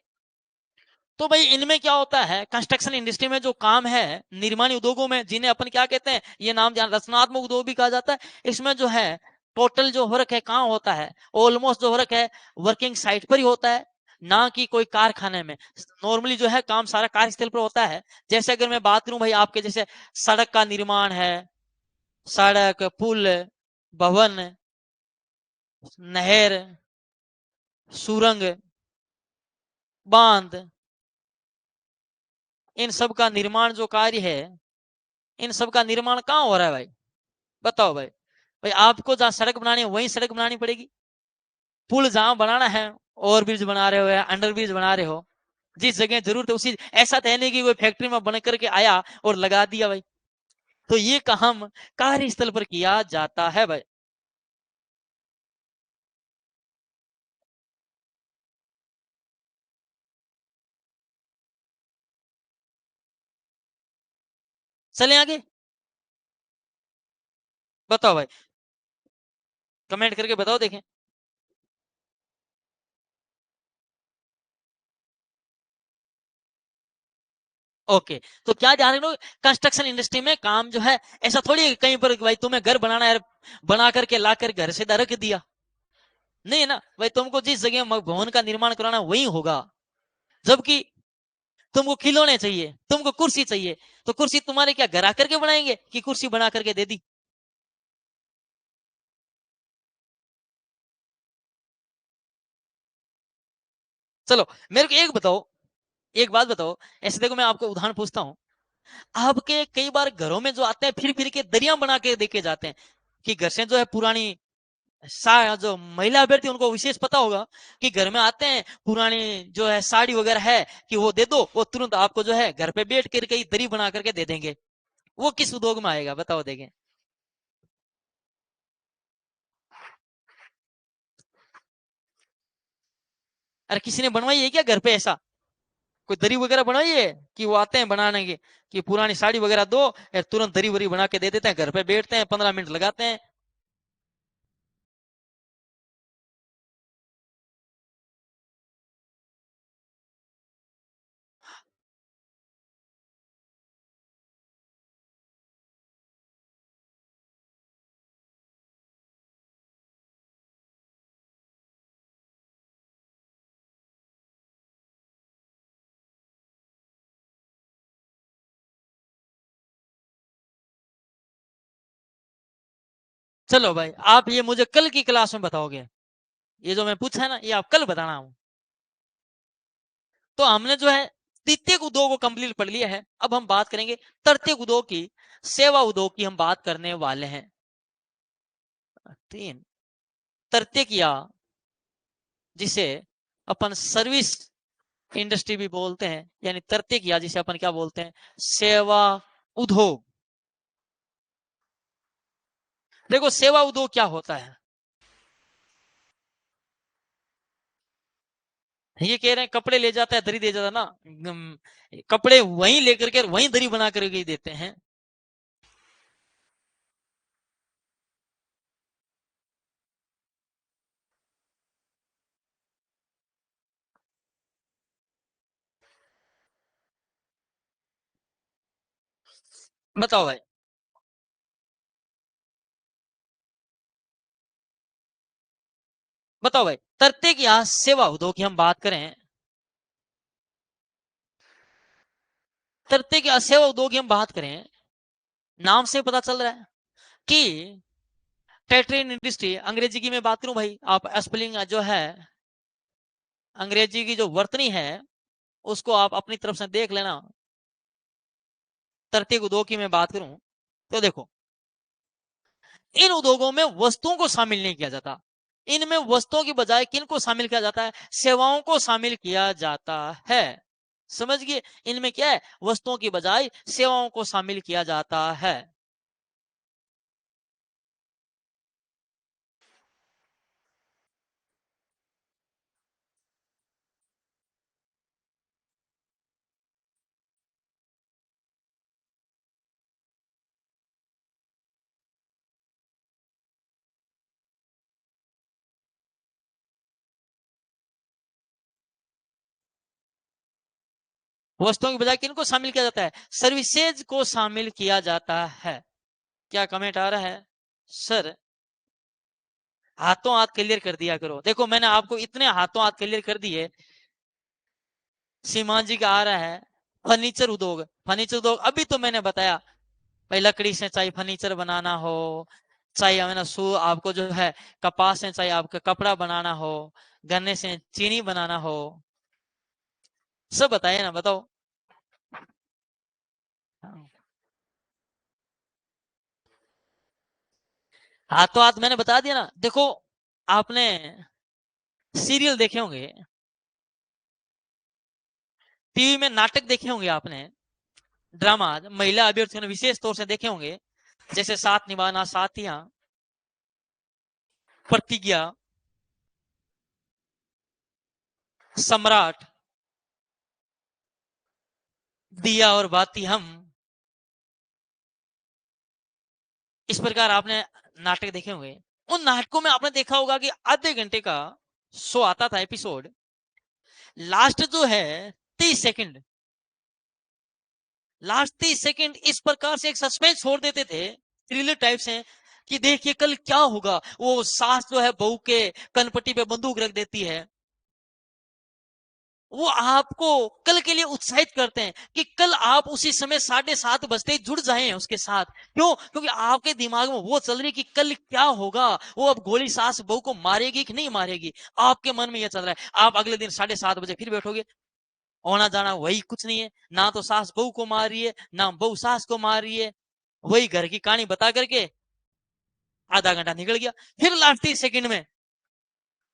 तो भाई इनमें क्या होता है, कंस्ट्रक्शन इंडस्ट्री में जो काम है, निर्माण उद्योगों में, जिन्हें अपन क्या कहते हैं, ये नाम जान, रचनात्मक उद्योग भी कहा जाता है। इसमें जो है टोटल जो वर्क है कहाँ होता है, ऑलमोस्ट जो वर्क है वर्किंग साइट पर ही होता है, ना कि कोई कारखाने में। नॉर्मली जो है काम सारा कार्यस्थल पर होता है। जैसे अगर मैं बात करूं भाई आपके, जैसे सड़क का निर्माण है, सड़क, पुल, भवन, नहर, सुरंग, बांध, इन सब का निर्माण जो कार्य है, इन सब का निर्माण कहाँ हो रहा है भाई, बताओ भाई। भाई आपको जहाँ सड़क बनानी है वहीं सड़क बनानी पड़ेगी। पुल जहां बनाना है, ओवर ब्रिज बना रहे हो या अंडर ब्रिज बना रहे हो, जिस जगह जरूरत है उसी, ऐसा तो है नहीं कि कोई फैक्ट्री में बन करके आया और लगा दिया भाई। तो ये काम कार्यस्थल पर किया जाता है भाई। चले आगे, बताओ भाई, कमेंट करके बताओ देखें। ओके, तो क्या ध्यान रखो, कंस्ट्रक्शन इंडस्ट्री में काम जो है, ऐसा थोड़ी है कि कहीं पर भाई तुम्हें घर बनाना है, बना करके ला कर घर से रख दिया, नहीं है ना भाई। तुमको जिस जगह भवन का निर्माण कराना वही होगा। जबकि तुमको खिलौने चाहिए, तुमको कुर्सी चाहिए, तो कुर्सी तुम्हारे क्या घर आकर के बनाएंगे कि कुर्सी बना करके दे दी? चलो, मेरे को एक बताओ, एक बात बताओ, ऐसे देखो मैं आपको उदाहरण पूछता हूँ। आपके कई बार घरों में जो आते हैं फिर फिर के दरिया बना के देखे जाते हैं, कि घर से जो है पुरानी जो महिला अभ्यर्थी उनको विशेष पता होगा कि घर में आते हैं पुरानी जो है साड़ी वगैरह है, कि वो दे दो, वो तुरंत आपको जो है घर पे बैठ करके ही दरी बना करके दे देंगे। वो किस उद्योग में आएगा, बताओ देखें। अरे किसी ने बनवाई है क्या घर पे ऐसा, कोई दरी वगैरह बनाई है कि वो आते हैं बनाने के, कि पुरानी साड़ी वगैरह दो, या तुरंत दरी वरी बना के दे देते हैं, घर पे बैठते हैं 15 मिनट लगाते हैं। चलो भाई, आप ये मुझे कल की क्लास में बताओगे। ये जो मैं पूछा है ना, ये आप कल बताना हूं। तो हमने जो है तृतीयक उद्योग को कंप्लीट पढ़ लिया है। अब हम बात करेंगे तृतीयक उद्योग की, सेवा उद्योग की हम बात करने वाले हैं। तीन तृतीयक, या जिसे अपन सर्विस इंडस्ट्री भी बोलते हैं, यानी तृतीयक, या जिसे अपन क्या बोलते हैं, सेवा उद्योग। देखो सेवा उद्योग क्या होता है, ये कह रहे हैं कपड़े ले जाता है, दरी दे जाता है ना। कपड़े वहीं लेकर के वहीं दरी बना करके देते हैं। बताओ भाई। बताओ भाई, तृतीयक या सेवा उद्योग की हम बात करें, तृतीयक या सेवा उद्योग की हम बात करें, नाम से पता चल रहा है कि टेटरिन इंडस्ट्री, अंग्रेजी की मैं बात करूं भाई, आप स्पेलिंग जो है अंग्रेजी की जो वर्तनी है उसको आप अपनी तरफ से देख लेना। तृतीयक उद्योग की मैं बात करूं तो देखो, इन उद्योगों में वस्तुओं को शामिल नहीं किया जाता। इनमें वस्तुओं की बजाय किन को शामिल किया जाता है, सेवाओं को शामिल किया जाता है। समझ गए, इनमें क्या है, वस्तुओं की बजाय सेवाओं को शामिल किया जाता है। वस्तुओं की बजाय किन को शामिल किया जाता है, सर्विसेज को शामिल किया जाता है। क्या कमेंट आ रहा है सर? हाथों हाथ क्लियर कर दिया करो। देखो मैंने आपको इतने हाथों हाथ क्लियर कर दिए। सीमान जी का आ रहा है फर्नीचर उद्योग। फर्नीचर उद्योग अभी तो मैंने बताया भाई, लकड़ी से चाहे फर्नीचर बनाना हो, चाहे हमें ना सू आपको जो है कपास से चाहे आपका कपड़ा बनाना हो, गन्ने से चीनी बनाना हो, सब बताइए ना, बताओ। हाथों हाथ मैंने बता दिया ना। देखो आपने सीरियल देखे होंगे, टीवी में नाटक देखे होंगे आपने, ड्रामा महिला अभ्यर्थियों ने विशेष तौर से देखे होंगे, जैसे साथ निभाना साथियां, प्रतिज्ञा, सम्राट, दिया और बाती हम। इस प्रकार आपने नाटक देखे होंगे। उन नाटकों में आपने देखा होगा कि आधे घंटे का शो आता था, एपिसोड। लास्ट जो है 30 सेकंड, लास्ट 30 सेकंड इस प्रकार से एक सस्पेंस छोड़ देते थे, थ्रिलर टाइप से, कि देखिए कल क्या होगा। वो सास जो है बहू के कनपट्टी पे बंदूक रख देती है। वो आपको कल के लिए उत्साहित करते हैं कि कल आप उसी समय 7:30 बजते ही जुड़ जाएं उसके साथ। क्यों? क्योंकि आपके दिमाग में वो चल रही है कि कल क्या होगा, वो अब गोली सास बहू को मारेगी कि नहीं मारेगी। आपके मन में ये चल रहा है। आप अगले दिन 7:30 बजे फिर बैठोगे, आना जाना वही, कुछ नहीं है, ना तो सास बहू को मार रही है ना बहू सास को मार रही है। वही घर की कहानी बता करके आधा घंटा निकल गया। फिर लास्ट 30 सेकंड में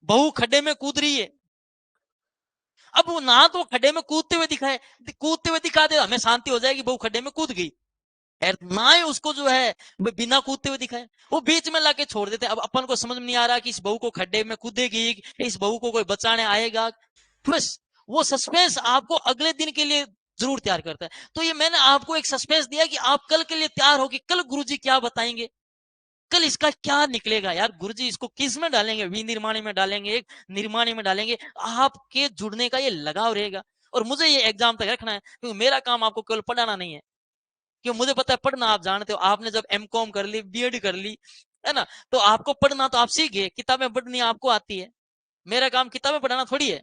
बहू खड्डे में कूद रही है। अब वो ना तो खड्डे में कूदते हुए दिखाए, कूदते हुए दिखा दे हमें शांति हो जाएगी, बहू खड्डे में कूद गई। ना ही उसको जो है बिना कूदते हुए दिखाए, वो बीच में लाके छोड़ देते। अब अपन को समझ में नहीं आ रहा कि इस बहू को खड्डे में कूदेगी, इस बहू को कोई बचाने आएगा। बस वो सस्पेंस आपको अगले दिन के लिए जरूर तैयार करता है। तो ये मैंने आपको एक सस्पेंस दिया कि आप कल के लिए तैयार हो कि कल गुरुजी क्या बताएंगे, कल इसका क्या निकलेगा। यार गुरुजी इसको किस में डालेंगे, विनिर्माणी में डालेंगे, एक निर्माणी में डालेंगे, आपके जुड़ने का ये लगाव रहेगा। और मुझे ये एग्जाम तक रखना है, क्योंकि मेरा काम आपको केवल पढ़ाना नहीं है। क्यों? मुझे पता है पढ़ना आप जानते हो, आपने जब एमकॉम कर ली, बीएड कर ली, है ना, तो आपको पढ़ना तो आप सीख गए, किताबें पढ़नी आपको आती है। मेरा काम किताबें पढ़ाना थोड़ी है।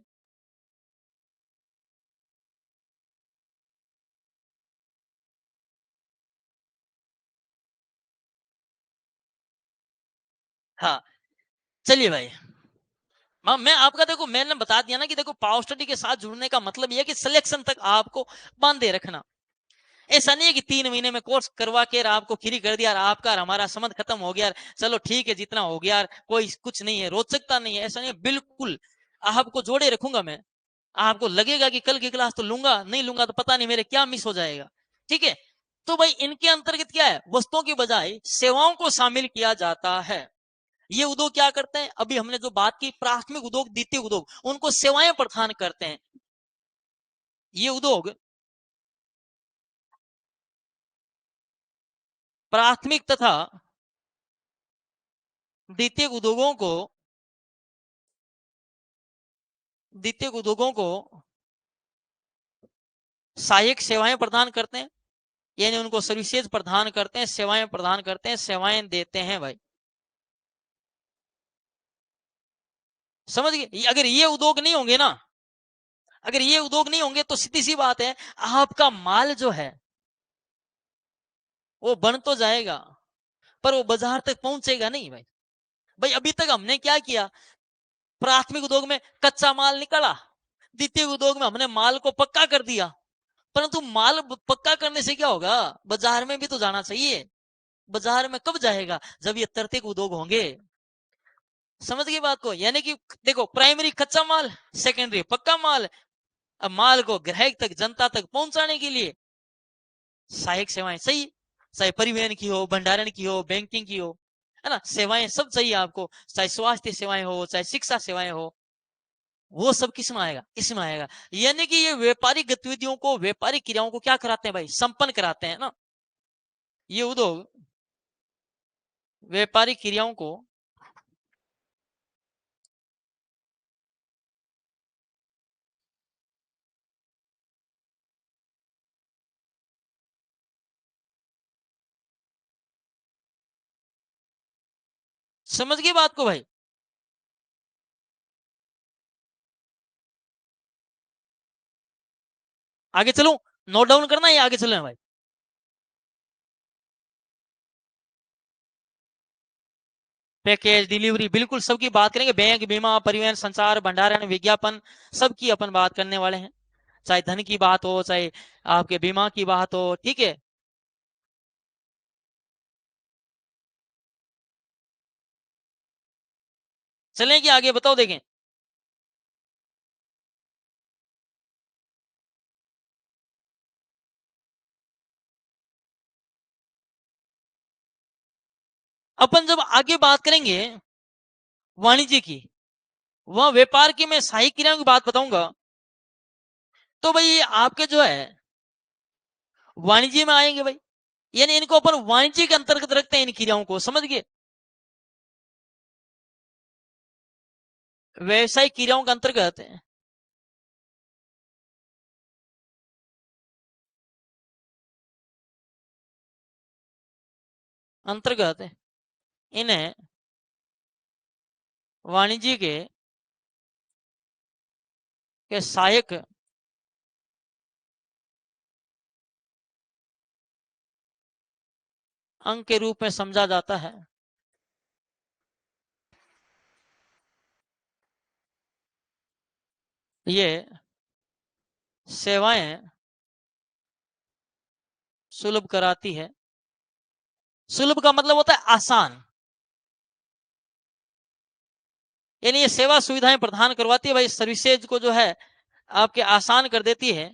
हाँ, चलिए भाई। मैं आपका देखो, मैंने बता दिया ना कि देखो पावर स्टडी के साथ जुड़ने का मतलब यह है कि सिलेक्शन तक आपको बांधे रखना। ऐसा नहीं है कि 3 महीने में कोर्स करवा के आपको फ्री कर दिया और आपका और हमारा संबंध खत्म हो गया, चलो ठीक है जितना हो गया, कोई कुछ नहीं है, रोचकता नहीं है, ऐसा नहीं है बिल्कुल। आपको जोड़े रखूंगा मैं। आपको लगेगा कि कल की क्लास तो लूंगा, नहीं लूंगा तो पता नहीं मेरे क्या मिस हो जाएगा। ठीक है, तो भाई इनके अंतर्गत क्या है, वस्तुओं की बजाय सेवाओं को शामिल किया जाता है। ये उद्योग क्या करते हैं, अभी हमने जो बात की, प्राथमिक उद्योग द्वितीय उद्योग, उनको सेवाएं प्रदान करते हैं। ये उद्योग प्राथमिक तथा द्वितीय उद्योगों को द्वितीय उद्योगों को सहायक सेवाएं प्रदान करते हैं, यानी उनको सर्विसेज प्रदान करते हैं, सेवाएं प्रदान करते हैं, सेवाएं देते हैं भाई। समझ गए, अगर ये उद्योग नहीं होंगे ना, अगर ये उद्योग नहीं होंगे तो सीधी सी बात है, आपका माल जो है वो बन तो जाएगा पर वो बाजार तक पहुंचेगा नहीं भाई। भाई अभी तक हमने क्या किया, प्राथमिक उद्योग में कच्चा माल निकला, द्वितीय उद्योग में हमने माल को पक्का कर दिया, परंतु माल पक्का करने से क्या होगा, बाजार में भी तो जाना चाहिए। बाजार में कब जाएगा, जब ये तृतीयक उद्योग होंगे। समझ गई बात को, यानी कि देखो, प्राइमरी कच्चा माल, सेकेंडरी पक्का माल। अब माल को ग्राहक तक, जनता तक पहुंचाने के लिए सहायक सेवाएं सही, चाहे परिवहन की हो, भंडारण की हो, बैंकिंग की हो, है ना, सेवाएं सब चाहिए आपको, चाहे स्वास्थ्य सेवाएं हो, चाहे शिक्षा सेवाएं हो, वो सब किस में आएगा, इसमें आएगा। यानी कि ये व्यापारिक गतिविधियों को, व्यापारिक क्रियाओं को क्या कराते हैं भाई, संपन्न कराते हैं ना। ये उद्योग व्यापारिक क्रियाओं को समझ गए बात को भाई। आगे चलो, नोट डाउन करना है, आगे चले भाई। पैकेज डिलीवरी बिल्कुल सबकी बात करेंगे, बैंक, बीमा, परिवहन, संचार, भंडारण, विज्ञापन, सबकी अपन बात करने वाले हैं। चाहे धन की बात हो, चाहे आपके बीमा की बात हो, ठीक है। चलें कि आगे बताओ, देखें। अपन जब आगे बात करेंगे वाणिज्य की, वह व्यापार की, मैं सहायक क्रियाओं की बात बताऊंगा, तो भाई आपके जो है वाणिज्य में आएंगे भाई, यानी इनको अपन वाणिज्य के अंतर्गत रखते हैं, इन क्रियाओं को, समझ गए। व्यवसायिक क्रियाओं के अंतर्गत, अंतर्गत इन्हें वाणिज्य के सहायक अंग के रूप में समझा जाता है। ये सेवाएं सुलभ कराती है। सुलभ का मतलब होता है आसान, यानी ये सेवा सुविधाएं प्रदान करवाती है भाई, सर्विसेज को जो है आपके आसान कर देती है।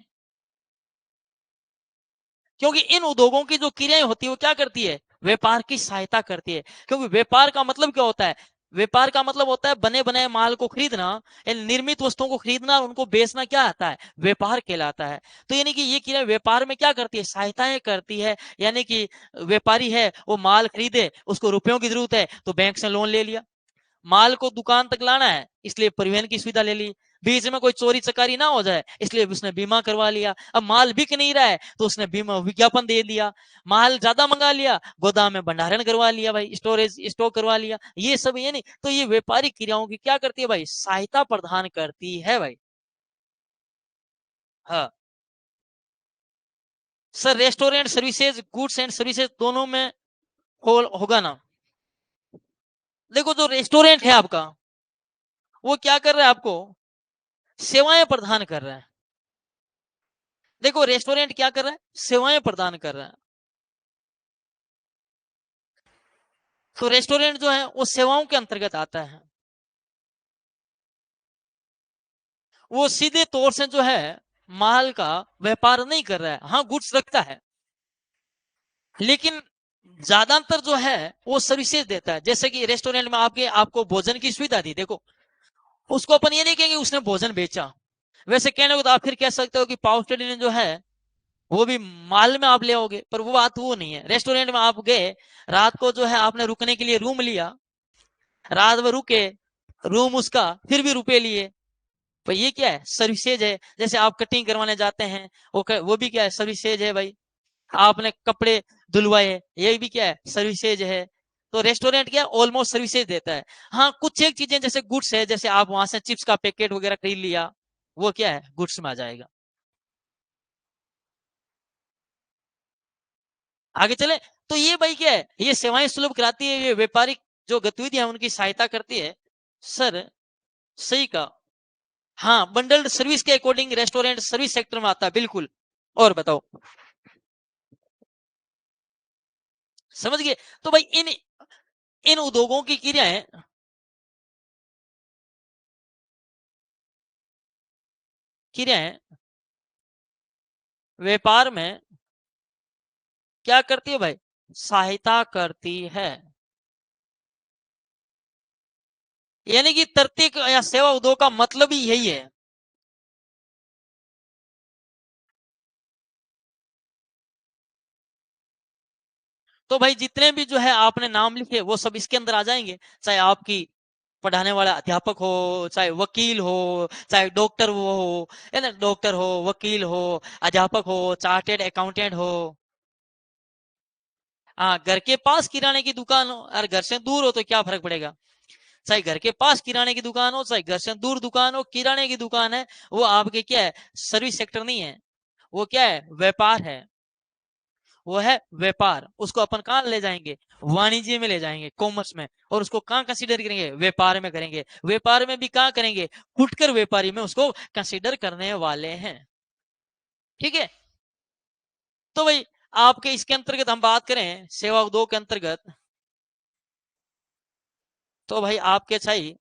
क्योंकि इन उद्योगों की जो क्रियाएं होती है वो क्या करती है, व्यापार की सहायता करती है। क्योंकि व्यापार का मतलब क्या होता है, व्यापार का मतलब होता है बने बनाए माल को खरीदना, निर्मित वस्तुओं को खरीदना और उनको बेचना, क्या आता है, व्यापार कहलाता है। तो यानी कि ये क्रिया व्यापार में क्या करती है, सहायताएं करती है। यानी कि व्यापारी है, वो माल खरीदे, उसको रुपयों की जरूरत है तो बैंक से लोन ले लिया, माल को दुकान तक लाना है इसलिए परिवहन की सुविधा ले ली, बीच में कोई चोरी चकारी ना हो जाए इसलिए उसने बीमा करवा लिया, अब माल बिक नहीं रहा है तो उसने बीमा विज्ञापन दे दिया, माल ज्यादा मंगा लिया, गोदाम में भंडारण करवा लिया भाई, स्टोरेज स्टॉक करवा लिया, ये सब, ये नहीं तो ये व्यापारिक क्रियाओं की क्या करती है भाई, सहायता प्रदान करती है भाई। हाँ sir, restaurant services, goods and services दोनों में होगा ना। देखो जो रेस्टोरेंट है आपका, वो क्या कर रहा है, आपको सेवाएं प्रदान कर रहा है। देखो रेस्टोरेंट क्या कर रहा है, सेवाएं प्रदान कर रहा है। तो रेस्टोरेंट जो है वो सेवाओं के अंतर्गत आता है। वो सीधे तौर से जो है माल का व्यापार नहीं कर रहा है, हाँ गुड्स रखता है, लेकिन ज्यादातर जो है वो सर्विसेज देता है। जैसे कि रेस्टोरेंट में आपको भोजन की सुविधा दी, देखो उसको अपन ये नहीं कहेंगे उसने भोजन बेचा। वैसे कहने को तो आप फिर कह सकते हो कि पावर स्टडी ने जो है वो भी माल में आप ले आओगे, पर वो बात वो नहीं है। रेस्टोरेंट में आप गए, रात को जो है आपने रुकने के लिए रूम लिया, रात भर रुके, रूम उसका, फिर भी रुपए लिए, तो ये क्या है, सर्विसेज है। जैसे आप कटिंग करवाने जाते हैं, वो भी क्या है, सर्विसेज है भाई। आपने कपड़े धुलवाए, ये भी क्या है, सर्विसेज है। तो रेस्टोरेंट क्या ऑलमोस्ट सर्विसेज देता है। हाँ कुछ एक चीजें जैसे गुड्स है, जैसे आप वहां से चिप्स का पैकेट वगैरह खरीद लिया, वो क्या है, गुड्स में आ जाएगा। आगे चले, तो ये भाई क्या है, ये सेवाएं सुलभ कराती है, ये व्यापारिक जो गतिविधियां उनकी सहायता करती है। सर सही कहा। हाँ बंडल्ड सर्विस के अकॉर्डिंग रेस्टोरेंट सर्विस सेक्टर में आता है, बिल्कुल। और बताओ, समझ गए। तो भाई इन इन उद्योगों की क्रियाएं, क्रियाएं व्यापार में क्या करती है भाई, सहायता करती है। यानी कि तर्तीक या सेवा उद्योग का मतलब ही यही है। तो भाई जितने भी जो है आपने नाम लिखे वो सब इसके अंदर आ जाएंगे। चाहे आपकी पढ़ाने वाला अध्यापक हो, चाहे वकील हो, चाहे डॉक्टर वो हो, है ना, डॉक्टर हो, वकील हो, अध्यापक हो, चार्टेड अकाउंटेंट हो। हाँ घर के पास किराने की दुकान हो और घर से दूर हो तो क्या फर्क पड़ेगा। चाहे घर के पास किराने की दुकान हो, चाहे घर से दूर दुकान हो, किराने की दुकान है, वो आपके क्या है, सर्विस सेक्टर नहीं है, वो क्या है, व्यापार है। वो है व्यापार, उसको अपन कहाँ ले जाएंगे, वाणिज्य में ले जाएंगे, कॉमर्स में। और उसको कहाँ कंसीडर करेंगे, व्यापार में करेंगे। व्यापार में भी कहाँ करेंगे, फुटकर व्यापारी में उसको कंसीडर करने वाले हैं। ठीक है। तो भाई आपके इसके अंतर्गत हम बात करें सेवा उद्योग के अंतर्गत, तो भाई आपके चाहिए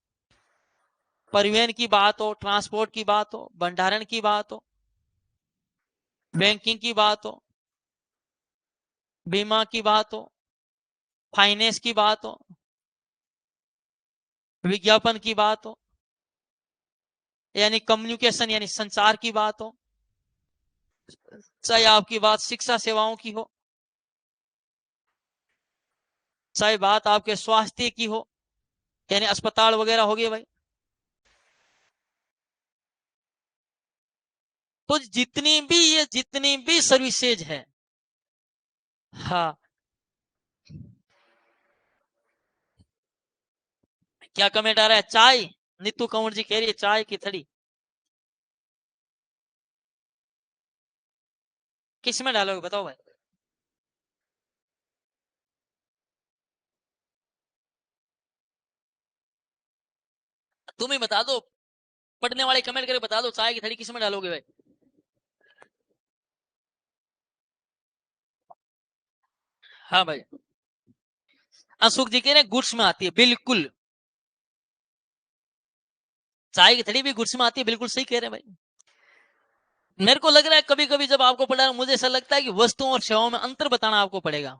परिवहन की बात हो, ट्रांसपोर्ट की बात हो, भंडारण की बात हो, बैंकिंग की बात हो, बीमा की बात हो, फाइनेंस की बात हो, विज्ञापन की बात हो, यानी कम्युनिकेशन यानी संचार की बात हो, चाहे आपकी बात शिक्षा सेवाओं की हो, चाहे बात आपके स्वास्थ्य की हो, यानी अस्पताल वगैरह हो गए भाई। तो जितनी भी सर्विसेज है, हाँ, क्या कमेंट आ रहा है, चाय, नीतू कंवर जी कह रही है चाय की थड़ी किस में डालोगे बताओ भाई। तुम ही बता दो, पढ़ने वाले कमेंट करके बता दो चाय की थड़ी किस में डालोगे भाई। हाँ भाई, सुख जी कह रहे गुड्स में आती है, बिल्कुल। चाय की थड़ी भी गुड्स में आती है, बिल्कुल सही कह रहे हैं भाई। मेरे को लग रहा है कभी कभी जब आपको पढ़ा, मुझे ऐसा लगता है कि वस्तुओं और सेवाओं में अंतर बताना आपको पड़ेगा।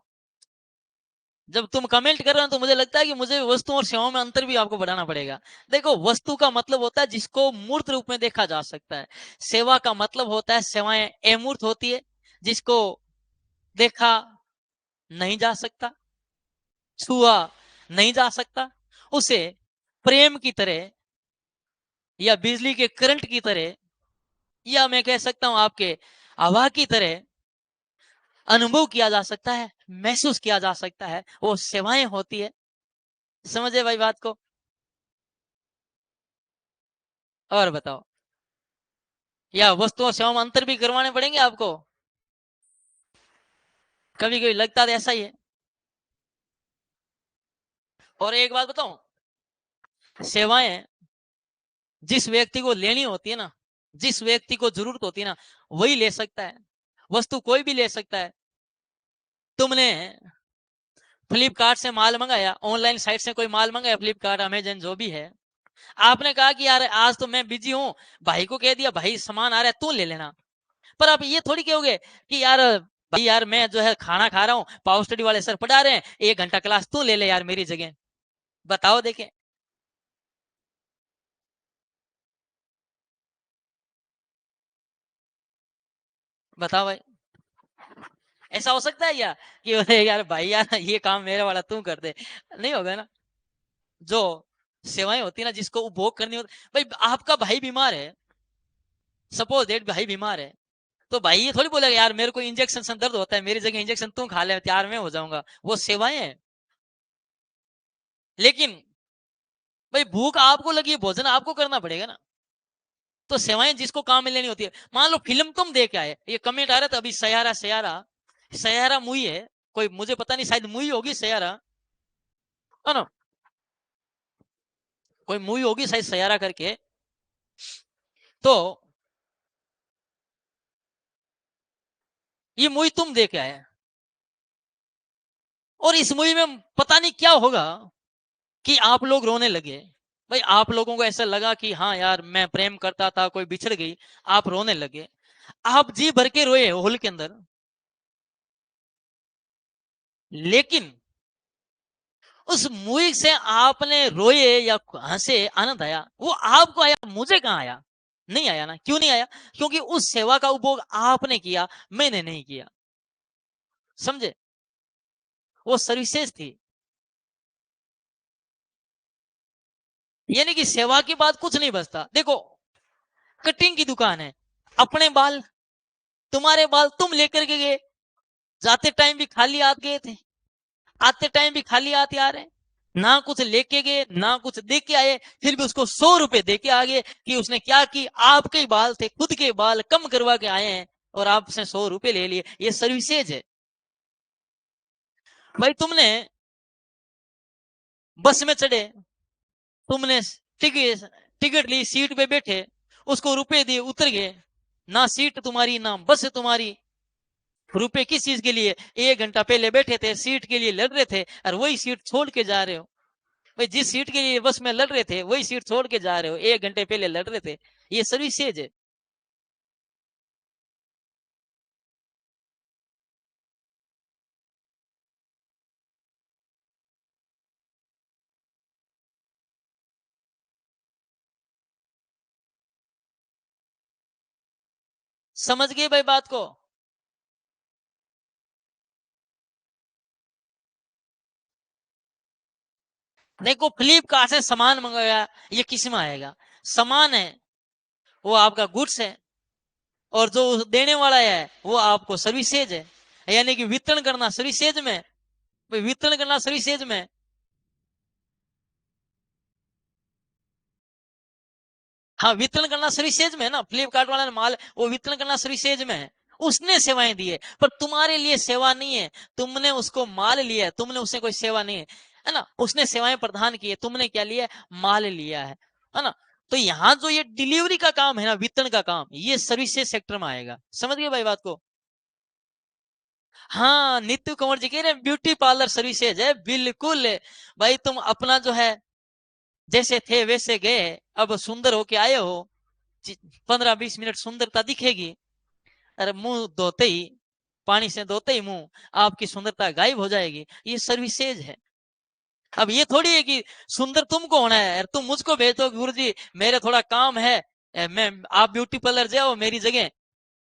जब तुम कमेंट कर रहे हो तो मुझे लगता है कि मुझे वस्तुओं और सेवाओं में अंतर भी आपको बढ़ाना पड़ेगा। देखो वस्तु का मतलब होता है जिसको मूर्त रूप में देखा जा सकता है। सेवा का मतलब होता है सेवाएं अमूर्त होती है, जिसको देखा नहीं जा सकता, छुआ नहीं जा सकता। उसे प्रेम की तरह, या बिजली के करंट की तरह, या मैं कह सकता हूं आपके हवा की तरह अनुभव किया जा सकता है, महसूस किया जा सकता है, वो सेवाएं होती है। समझे भाई बात को। और बताओ, या वस्तु और सेवा में अंतर भी करवाने पड़ेंगे आपको। कभी कभी लगता है ऐसा ही है। और एक बात बताऊं, सेवाएं जिस व्यक्ति को लेनी होती है ना, जिस व्यक्ति को जरूरत होती है ना, वही ले सकता है। वस्तु कोई भी ले सकता है। तुमने फ्लिपकार्ट से माल मंगाया, ऑनलाइन साइट से कोई माल मंगाया, फ्लिपकार्ट अमेजन जो भी है, आपने कहा कि यार आज तो मैं बिजी हूं, भाई को कह दिया भाई सामान आ रहा है तू ले लेना। पर आप ये थोड़ी कहोगे कि यार भाई यार मैं जो है खाना खा रहा हूँ, पावर स्टडी वाले सर पढ़ा रहे हैं, 1 घंटा क्लास तू ले ले यार मेरी जगह। बताओ देखें। बताओ भाई, ऐसा हो सकता है क्या कि अरे यार भाई यार ये काम मेरे वाला तू कर दे? नहीं होगा ना। जो सेवाएं होती है ना, जिसको उपभोग करनी होती, भाई आपका भाई बीमार है, सपोज डेट भाई बीमार है, तो भाई ये थोड़ी बोलेगा यार मेरे को इंजेक्शन से दर्द होता है, मेरी जगह इंजेक्शन तू खा ले त्यार में हो जाऊंगा। वो सेवाएं हैं। लेकिन भाई भूख आपको लगी है, भोजन आपको करना पड़ेगा ना। तो सेवाएं जिसको काम में लेनी होती है, मान लो फिल्म तुम देख आए, ये कमेंट आ रहा था अभी, सयारा सयारा सयारा मूवी है, कोई मुझे पता नहीं, शायद मूवी होगी सयारा, है ना, कोई मूवी होगी शायद सयारा करके। तो ये मूवी तुम देख आए, और इस मूवी में पता नहीं क्या होगा कि आप लोग रोने लगे। भाई आप लोगों को ऐसा लगा कि हाँ यार मैं प्रेम करता था, कोई बिछड़ गई, आप रोने लगे, आप जी भर के रोए हॉल के अंदर। लेकिन उस मूवी से आपने रोए या हंसे, आनंद आया, वो आपको आया, मुझे कहां आया? नहीं आया ना। क्यों नहीं आया? क्योंकि उस सेवा का उपभोग आपने किया, मैंने नहीं किया। समझे? वो सर्विसेज थी। यानी कि सेवा की बात कुछ नहीं बचता। देखो, कटिंग की दुकान है, अपने बाल, तुम्हारे बाल तुम लेकर के गए, जाते टाइम भी खाली हाथ गए थे, आते टाइम भी खाली हाथ आ रहे हैं, ना कुछ लेके गए ना कुछ दे के आए, फिर भी उसको 100 रुपए दे के आ गए। कि उसने क्या की, आपके ही बाल थे, खुद के बाल कम करवा के आए हैं और आपसे 100 रुपए ले लिए। ये सर्विसेज है। भाई तुमने बस में चढ़े, तुमने टिकट टिकट ली, सीट पे बैठे, उसको रुपए दिए, उतर गए, ना सीट तुम्हारी ना बस तुम्हारी। रुपए किस चीज के लिए? 1 घंटा पहले बैठे थे, सीट के लिए लड़ रहे थे, और वही सीट छोड़ के जा रहे हो। भाई जिस सीट के लिए बस में लड़ रहे थे, वही सीट छोड़ के जा रहे हो, 1 घंटे पहले लड़ रहे थे। ये सर्विसेज है। समझ गए भाई बात को? देखो, फ्लिपकार्ट से सामान मंगाया, ये किस में आएगा? सामान है, वो आपका गुड्स है, और जो देने वाला है वो आपको सर्विसेज है। यानी कि वितरण करना सर्विसेज में। भाई वितरण करना सर्विसेज में। हाँ, वितरण करना सर्विसेज में है ना, फ्लिपकार्ट वाला ने माल, वो वितरण करना सर्विसेज में है। उसने सेवाएं दी है, पर तुम्हारे लिए सेवा नहीं है। तुमने उसको माल लिया है, तुमने उससे कोई सेवा नहीं है ना। उसने सेवाएं प्रदान की है, तुमने क्या लिया है? माल लिया है ना। तो यहाँ जो ये डिलीवरी का काम है ना, वितरण का काम, ये सर्विसेज सेक्टर में आएगा। समझ गए भाई बात को? हाँ, नीतू कंवर जी कह रहे हैं ब्यूटी पार्लर सर्विसेज है, बिल्कुल। भाई तुम अपना जो है, जैसे थे वैसे गए, अब सुंदर होके आए हो, 15-20 मिनट सुंदरता दिखेगी, अरे मुंह धोते ही, पानी से धोते ही मुंह, आपकी सुंदरता गायब हो जाएगी। ये सर्विसेज है। अब ये थोड़ी है कि सुंदर तुमको होना है, तुम मुझको भेज दो गुरु जी मेरे थोड़ा काम है, मैं, आप ब्यूटी पार्लर जाओ मेरी जगह,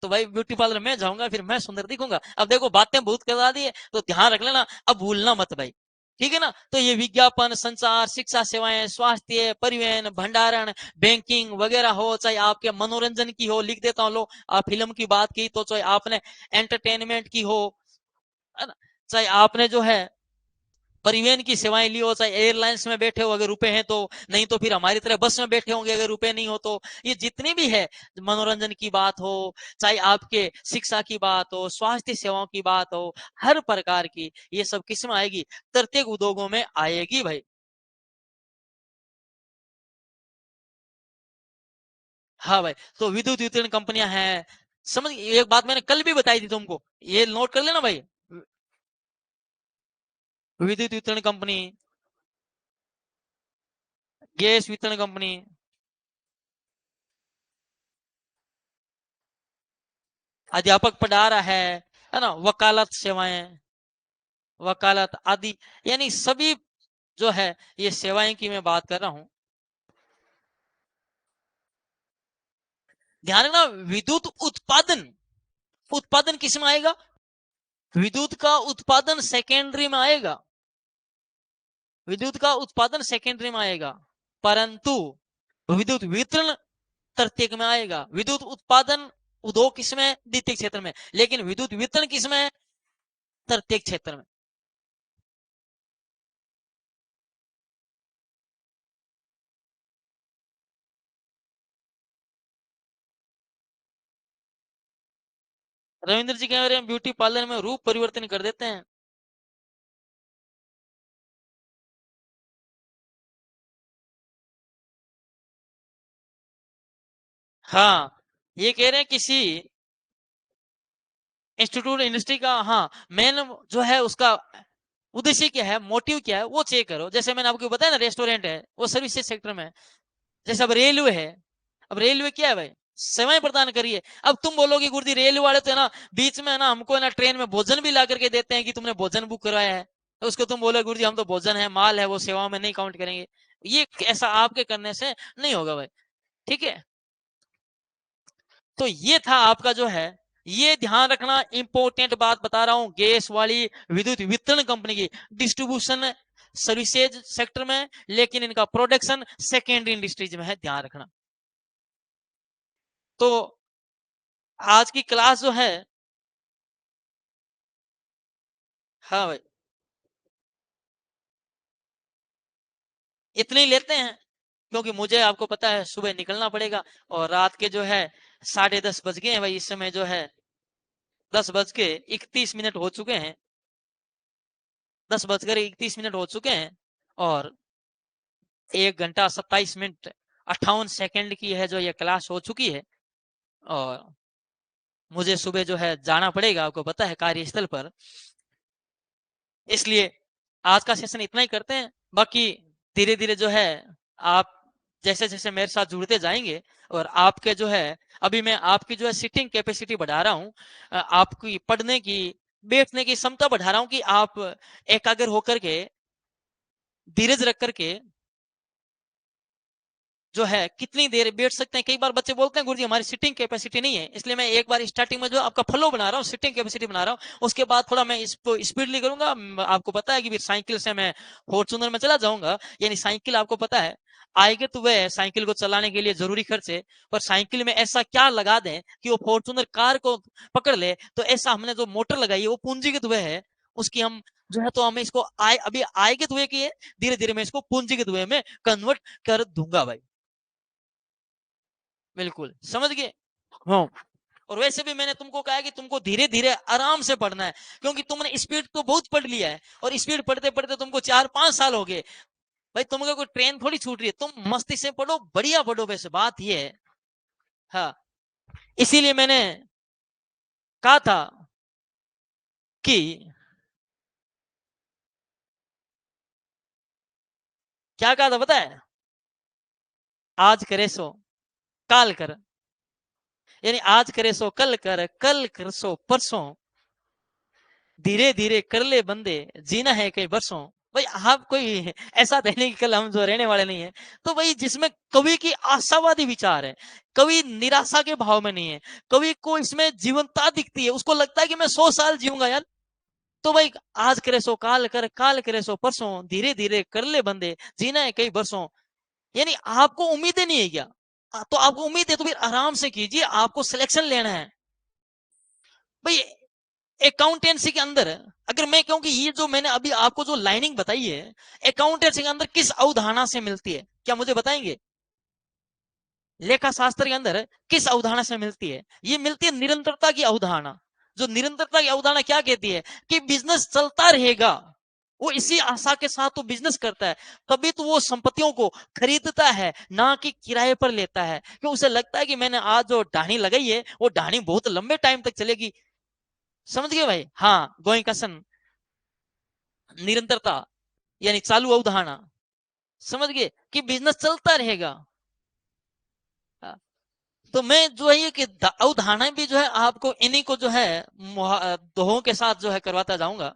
तो भाई ब्यूटी पार्लर में जाऊंगा, फिर मैं सुंदर दिखूंगा। अब देखो बातें बहुत करा दी है, तो ध्यान रख लेना, अब भूलना मत भाई। ठीक है ना। तो ये विज्ञापन, संचार, शिक्षा सेवाएं, स्वास्थ्य, परिवहन, भंडारण, बैंकिंग वगैरह हो, चाहे आपके मनोरंजन की हो, लिख देता हूँ लो, आप फिल्म की बात की, तो चाहे आपने एंटरटेनमेंट की हो, है ना, चाहे आपने जो है परिवहन की सेवाएं ली हो, चाहे एयरलाइंस में बैठे हो अगर रुपए हैं तो, नहीं तो फिर हमारी तरह बस में बैठे होंगे अगर रुपए नहीं हो तो, ये जितनी भी है, मनोरंजन की बात हो, चाहे आपके शिक्षा की बात हो, स्वास्थ्य सेवाओं की बात हो, हर प्रकार की ये सब किस में आएगी? प्रत्येक उद्योगों में आएगी भाई। हाँ भाई, तो विद्युत वितरण कंपनियां हैं। समझ, एक बात मैंने कल भी बताई थी तुमको, ये नोट कर लेना भाई। विद्युत वितरण कंपनी, गैस वितरण कंपनी, अध्यापक पढ़ा रहा है ना, वकालत सेवाएं, वकालत आदि, यानी सभी जो है ये सेवाएं की मैं बात कर रहा हूं। ध्यान रखना, विद्युत उत्पादन, उत्पादन किस में आएगा? विद्युत का उत्पादन सेकेंडरी में आएगा, विद्युत का उत्पादन सेकेंडरी में आएगा, परंतु विद्युत वितरण तृतीयक में आएगा। विद्युत उत्पादन उद्योग किसमें? द्वितीय क्षेत्र में। लेकिन विद्युत वितरण किसमें? तृतीयक क्षेत्र में। रविंद्र जी कह रहे हैं ब्यूटी पार्लर में रूप परिवर्तन कर देते हैं। हाँ, ये कह रहे हैं किसी इंस्टीट्यूट इंडस्ट्री का, हाँ, मेन जो है उसका उद्देश्य क्या है, मोटिव क्या है, वो चेक करो। जैसे मैंने आपको बताया ना, रेस्टोरेंट है वो सर्विसेज सेक्टर में है। जैसे अब रेलवे है, अब रेलवे क्या है भाई? सेवाएं प्रदान करिए। अब तुम बोलोगे गुरुजी रेलवे वाले तो है ना, बीच में है ना हमको है ना ट्रेन में भोजन भी ला करके देते हैं कि तुमने भोजन बुक करवाया है, तो उसको तुम बोलोगे गुरुजी हम तो भोजन है, माल है, वो सेवाओं में नहीं काउंट करेंगे। ये ऐसा आपके करने से नहीं होगा भाई। ठीक है, तो ये था आपका जो है, ये ध्यान रखना, इंपॉर्टेंट बात बता रहा हूं, गैस वाली विद्युत वितरण कंपनी की डिस्ट्रीब्यूशन सर्विसेज सेक्टर में, लेकिन इनका प्रोडक्शन सेकेंडरी इंडस्ट्रीज में है, ध्यान रखना। तो आज की क्लास जो है, हाँ भाई, इतने ही लेते हैं, क्योंकि मुझे आपको पता है सुबह निकलना पड़ेगा, और रात के जो है 10:30 बज गए हैं भाई, इस समय जो है 10:31 हो चुके हैं, 10:31 हो चुके हैं, और 1 घंटा 27 मिनट 58 सेकंड की है जो ये क्लास हो चुकी है। और मुझे सुबह जो है जाना पड़ेगा, आपको पता है, कार्यस्थल पर। इसलिए आज का सेशन इतना ही करते हैं। बाकी धीरे धीरे जो है आप जैसे जैसे मेरे साथ जुड़ते जाएंगे, और आपके जो है, अभी मैं आपकी जो है सिटिंग कैपेसिटी बढ़ा रहा हूँ, आपकी पढ़ने की, बैठने की क्षमता बढ़ा रहा हूँ, कि आप एकाग्र होकर के, धीरज रख करके जो है कितनी देर बैठ सकते हैं। कई बार बच्चे बोलते हैं गुरुजी हमारी सिटिंग कैपेसिटी नहीं है, इसलिए मैं एक बार स्टार्टिंग में जो आपका फ्लो बना रहा हूँ, सिटिंग कैपेसिटी बना रहा हूँ, उसके बाद थोड़ा मैं इसको स्पीडली करूंगा। आपको पता है कि फिर साइकिल से मैं फॉर्चूनर में चला जाऊंगा, यानी साइकिल आपको पता है आएंगे तो वह साइकिल को चलाने के लिए जरूरी खर्चे, पर साइकिल में ऐसा क्या लगा दें कि वो फॉर्चूनर कार को पकड़ ले, तो ऐसा हमने जो मोटर लगाई है वो पूंजीगत वह है, उसकी हम जो है, तो हमें इसको अभी आएगे हुए की है, धीरे धीरे मैं इसको पूंजीगत हुए में कन्वर्ट कर दूंगा भाई। बिल्कुल समझ गए। हाँ, और वैसे भी मैंने तुमको कहा है कि तुमको धीरे धीरे आराम से पढ़ना है, क्योंकि तुमने स्पीड तो बहुत पढ़ लिया है, और स्पीड पढ़ते पढ़ते तुमको 4-5 साल हो गए भाई। तुमको कोई ट्रेन थोड़ी छूट रही है, तुम मस्ती से पढ़ो, बढ़िया पढ़ो, वैसे बात ये है। हाँ, इसीलिए मैंने कहा था कि, क्या कहा था पता है? आज करे सो काल कर, यानी आज करे सो कल कर, कल कर सो परसों, धीरे धीरे कर ले बंदे, जीना है कई बरसों। भाई आप कोई ऐसा तो नहीं कि कल हम जो रहने वाले नहीं है। तो भाई जिसमें कवि की आशावादी विचार है, कवि निराशा के भाव में नहीं है, कवि को इसमें जीवंतता दिखती है, उसको लगता है कि मैं 100 साल जीऊंगा यार। तो भाई आज करे सो काल कर, काल करे सो परसों, धीरे धीरे कर ले बंदे, जीना है कई बरसों। यानी आपको उम्मीदें नहीं है क्या? तो आपको उम्मीद है तो फिर आराम से कीजिए, आपको सिलेक्शन लेना है भाई। अकाउंटेंसी के अंदर अगर मैं कहूं कि ये जो मैंने अभी आपको जो लाइनिंग बताई है, अकाउंटेंसी के अंदर किस अवधारणा से मिलती है, क्या मुझे बताएंगे? लेखा शास्त्र के अंदर किस अवधारणा से मिलती है? ये मिलती है निरंतरता की अवधारणा। जो निरंतरता की अवधारणा क्या कहती है? कि बिजनेस चलता रहेगा, वो इसी आशा के साथ तो बिजनेस करता है, तभी तो वो संपत्तियों को खरीदता है, ना कि किराए पर लेता है, क्योंकि उसे लगता है कि मैंने आज जो ढाणी लगाई है वो ढाणी बहुत लंबे टाइम तक चलेगी। समझ गए भाई? हाँ, गोइंग कसन, निरंतरता, यानी चालू अवधारणा। समझ गए कि बिजनेस चलता रहेगा। हाँ, तो मैं जो है ये कि अवधारणा भी जो है आपको इन्हीं को जो है दोहों के साथ जो है करवाता जाऊंगा।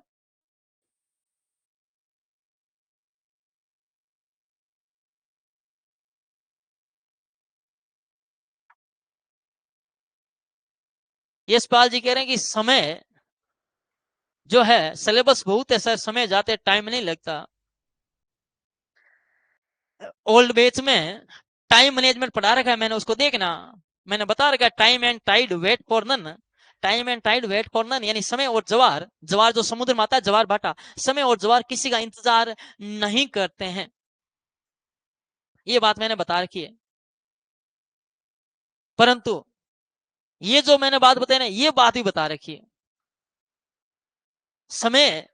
यशपाल जी कह रहे हैं कि समय जो है सिलेबस बहुत है सर, समय जाते टाइम नहीं लगता। ओल्ड बैच में टाइम मैनेजमेंट पढ़ा रखा है मैंने, उसको देखना। मैंने बता रखा है time and tide wait for none. Time and tide wait for none, यानी समय और जवार, जवार जो समुद्र में आता है, जवार भाटा, समय और जवार किसी का इंतजार नहीं करते हैं। ये बात मैंने बता रखी है। परंतु ये जो मैंने बात बताई ना, ये बात भी बता रखी है, समय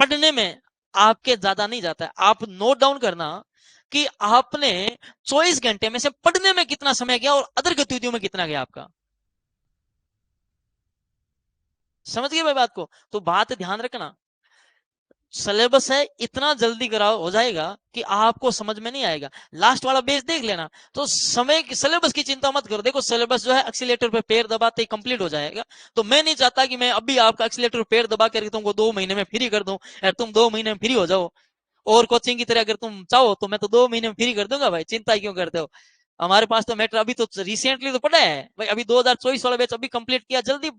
पढ़ने में आपके ज्यादा नहीं जाता है। आप नोट डाउन करना कि आपने 24 घंटे में से पढ़ने में कितना समय गया और अदर गतिविधियों में कितना गया आपका। समझ गए भाई बात को? तो बात ध्यान रखना, सिलेबस है इतना जल्दी कराओ हो जाएगा कि आपको समझ में नहीं आएगा। लास्ट वाला पेज देख लेना। तो समय की सिलेबस की चिंता मत करो, देखो सिलेबस जो है एक्सीलेटर पे पैर दबाते ही कंप्लीट हो जाएगा। तो मैं नहीं चाहता कि मैं अभी आपका एक्सीलेटर पे पैर दबा करके तुमको 2 महीने में फ्री कर दूं, या तुम 2 महीने में फ्री हो जाओ। और कोचिंग की तरह अगर तुम चाहो तो मैं तो 2 महीने में फ्री कर दूंगा भाई, चिंता क्यों करते हो? हमारे पास तो मैटर अभी तो रिसेंटली तो पड़ा है भाई, अभी 2024 वाला बैच अभी कंप्लीट किया, जल्दी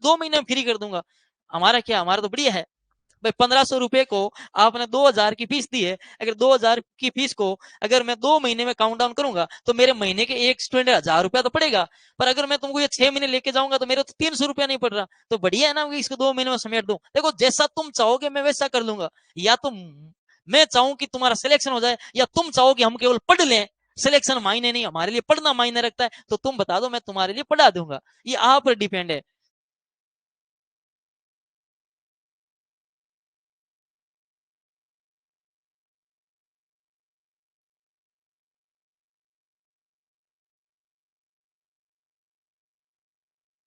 2 महीने में फ्री कर दूंगा। हमारा क्या, हमारा तो बढ़िया है भाई। 1500 रुपए को आपने 2000 की फीस दी है, अगर 2000 की फीस को अगर मैं 2 महीने में काउंट डाउन करूंगा तो मेरे महीने के एक स्टूडेंट 1000 रुपया तो पड़ेगा। पर अगर मैं तुमको ये 6 महीने लेके जाऊंगा तो मेरे तो 300 रुपया नहीं पड़ रहा। तो बढ़िया है ना कि इसको 2 महीने में समेट दूं। देखो जैसा तुम चाहोगे मैं वैसा कर लूंगा, या तो मैं चाहूं कि तुम्हारा सिलेक्शन हो जाए, या तुम चाहो कि हम केवल पढ़ लें। सिलेक्शन मायने नहीं, हमारे लिए पढ़ना मायने रखता है, तो तुम बता दो मैं तुम्हारे लिए पढ़ा दूंगा। ये आप पर डिपेंड है।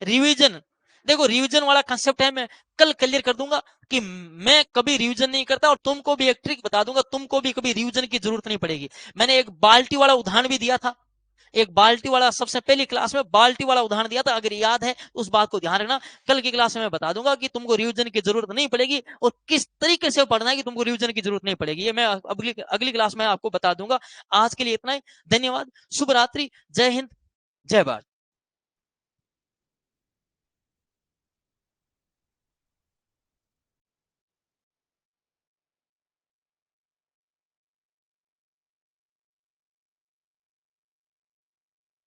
रिवीजन, देखो रिवीजन वाला कंसेप्ट है, मैं कल क्लियर कर दूंगा कि मैं कभी रिवीजन नहीं करता, और तुमको भी एक ट्रिक बता दूंगा, तुमको भी कभी रिवीजन की जरूरत नहीं पड़ेगी। मैंने एक बाल्टी वाला उदाहरण भी दिया था, एक बाल्टी वाला, सबसे पहली क्लास में बाल्टी वाला उदाहरण दिया था, अगर याद है उस बात को ध्यान रखना। कल की क्लास में मैं बता दूंगा कि तुमको रिवीजन की जरूरत नहीं पड़ेगी, और किस तरीके से पढ़ना है कि तुमको रिवीजन की जरूरत नहीं पड़ेगी, ये मैं अगली अगली क्लास में आपको बता दूंगा। आज के लिए इतना ही, धन्यवाद, शुभ रात्रि, जय हिंद, जय भारत।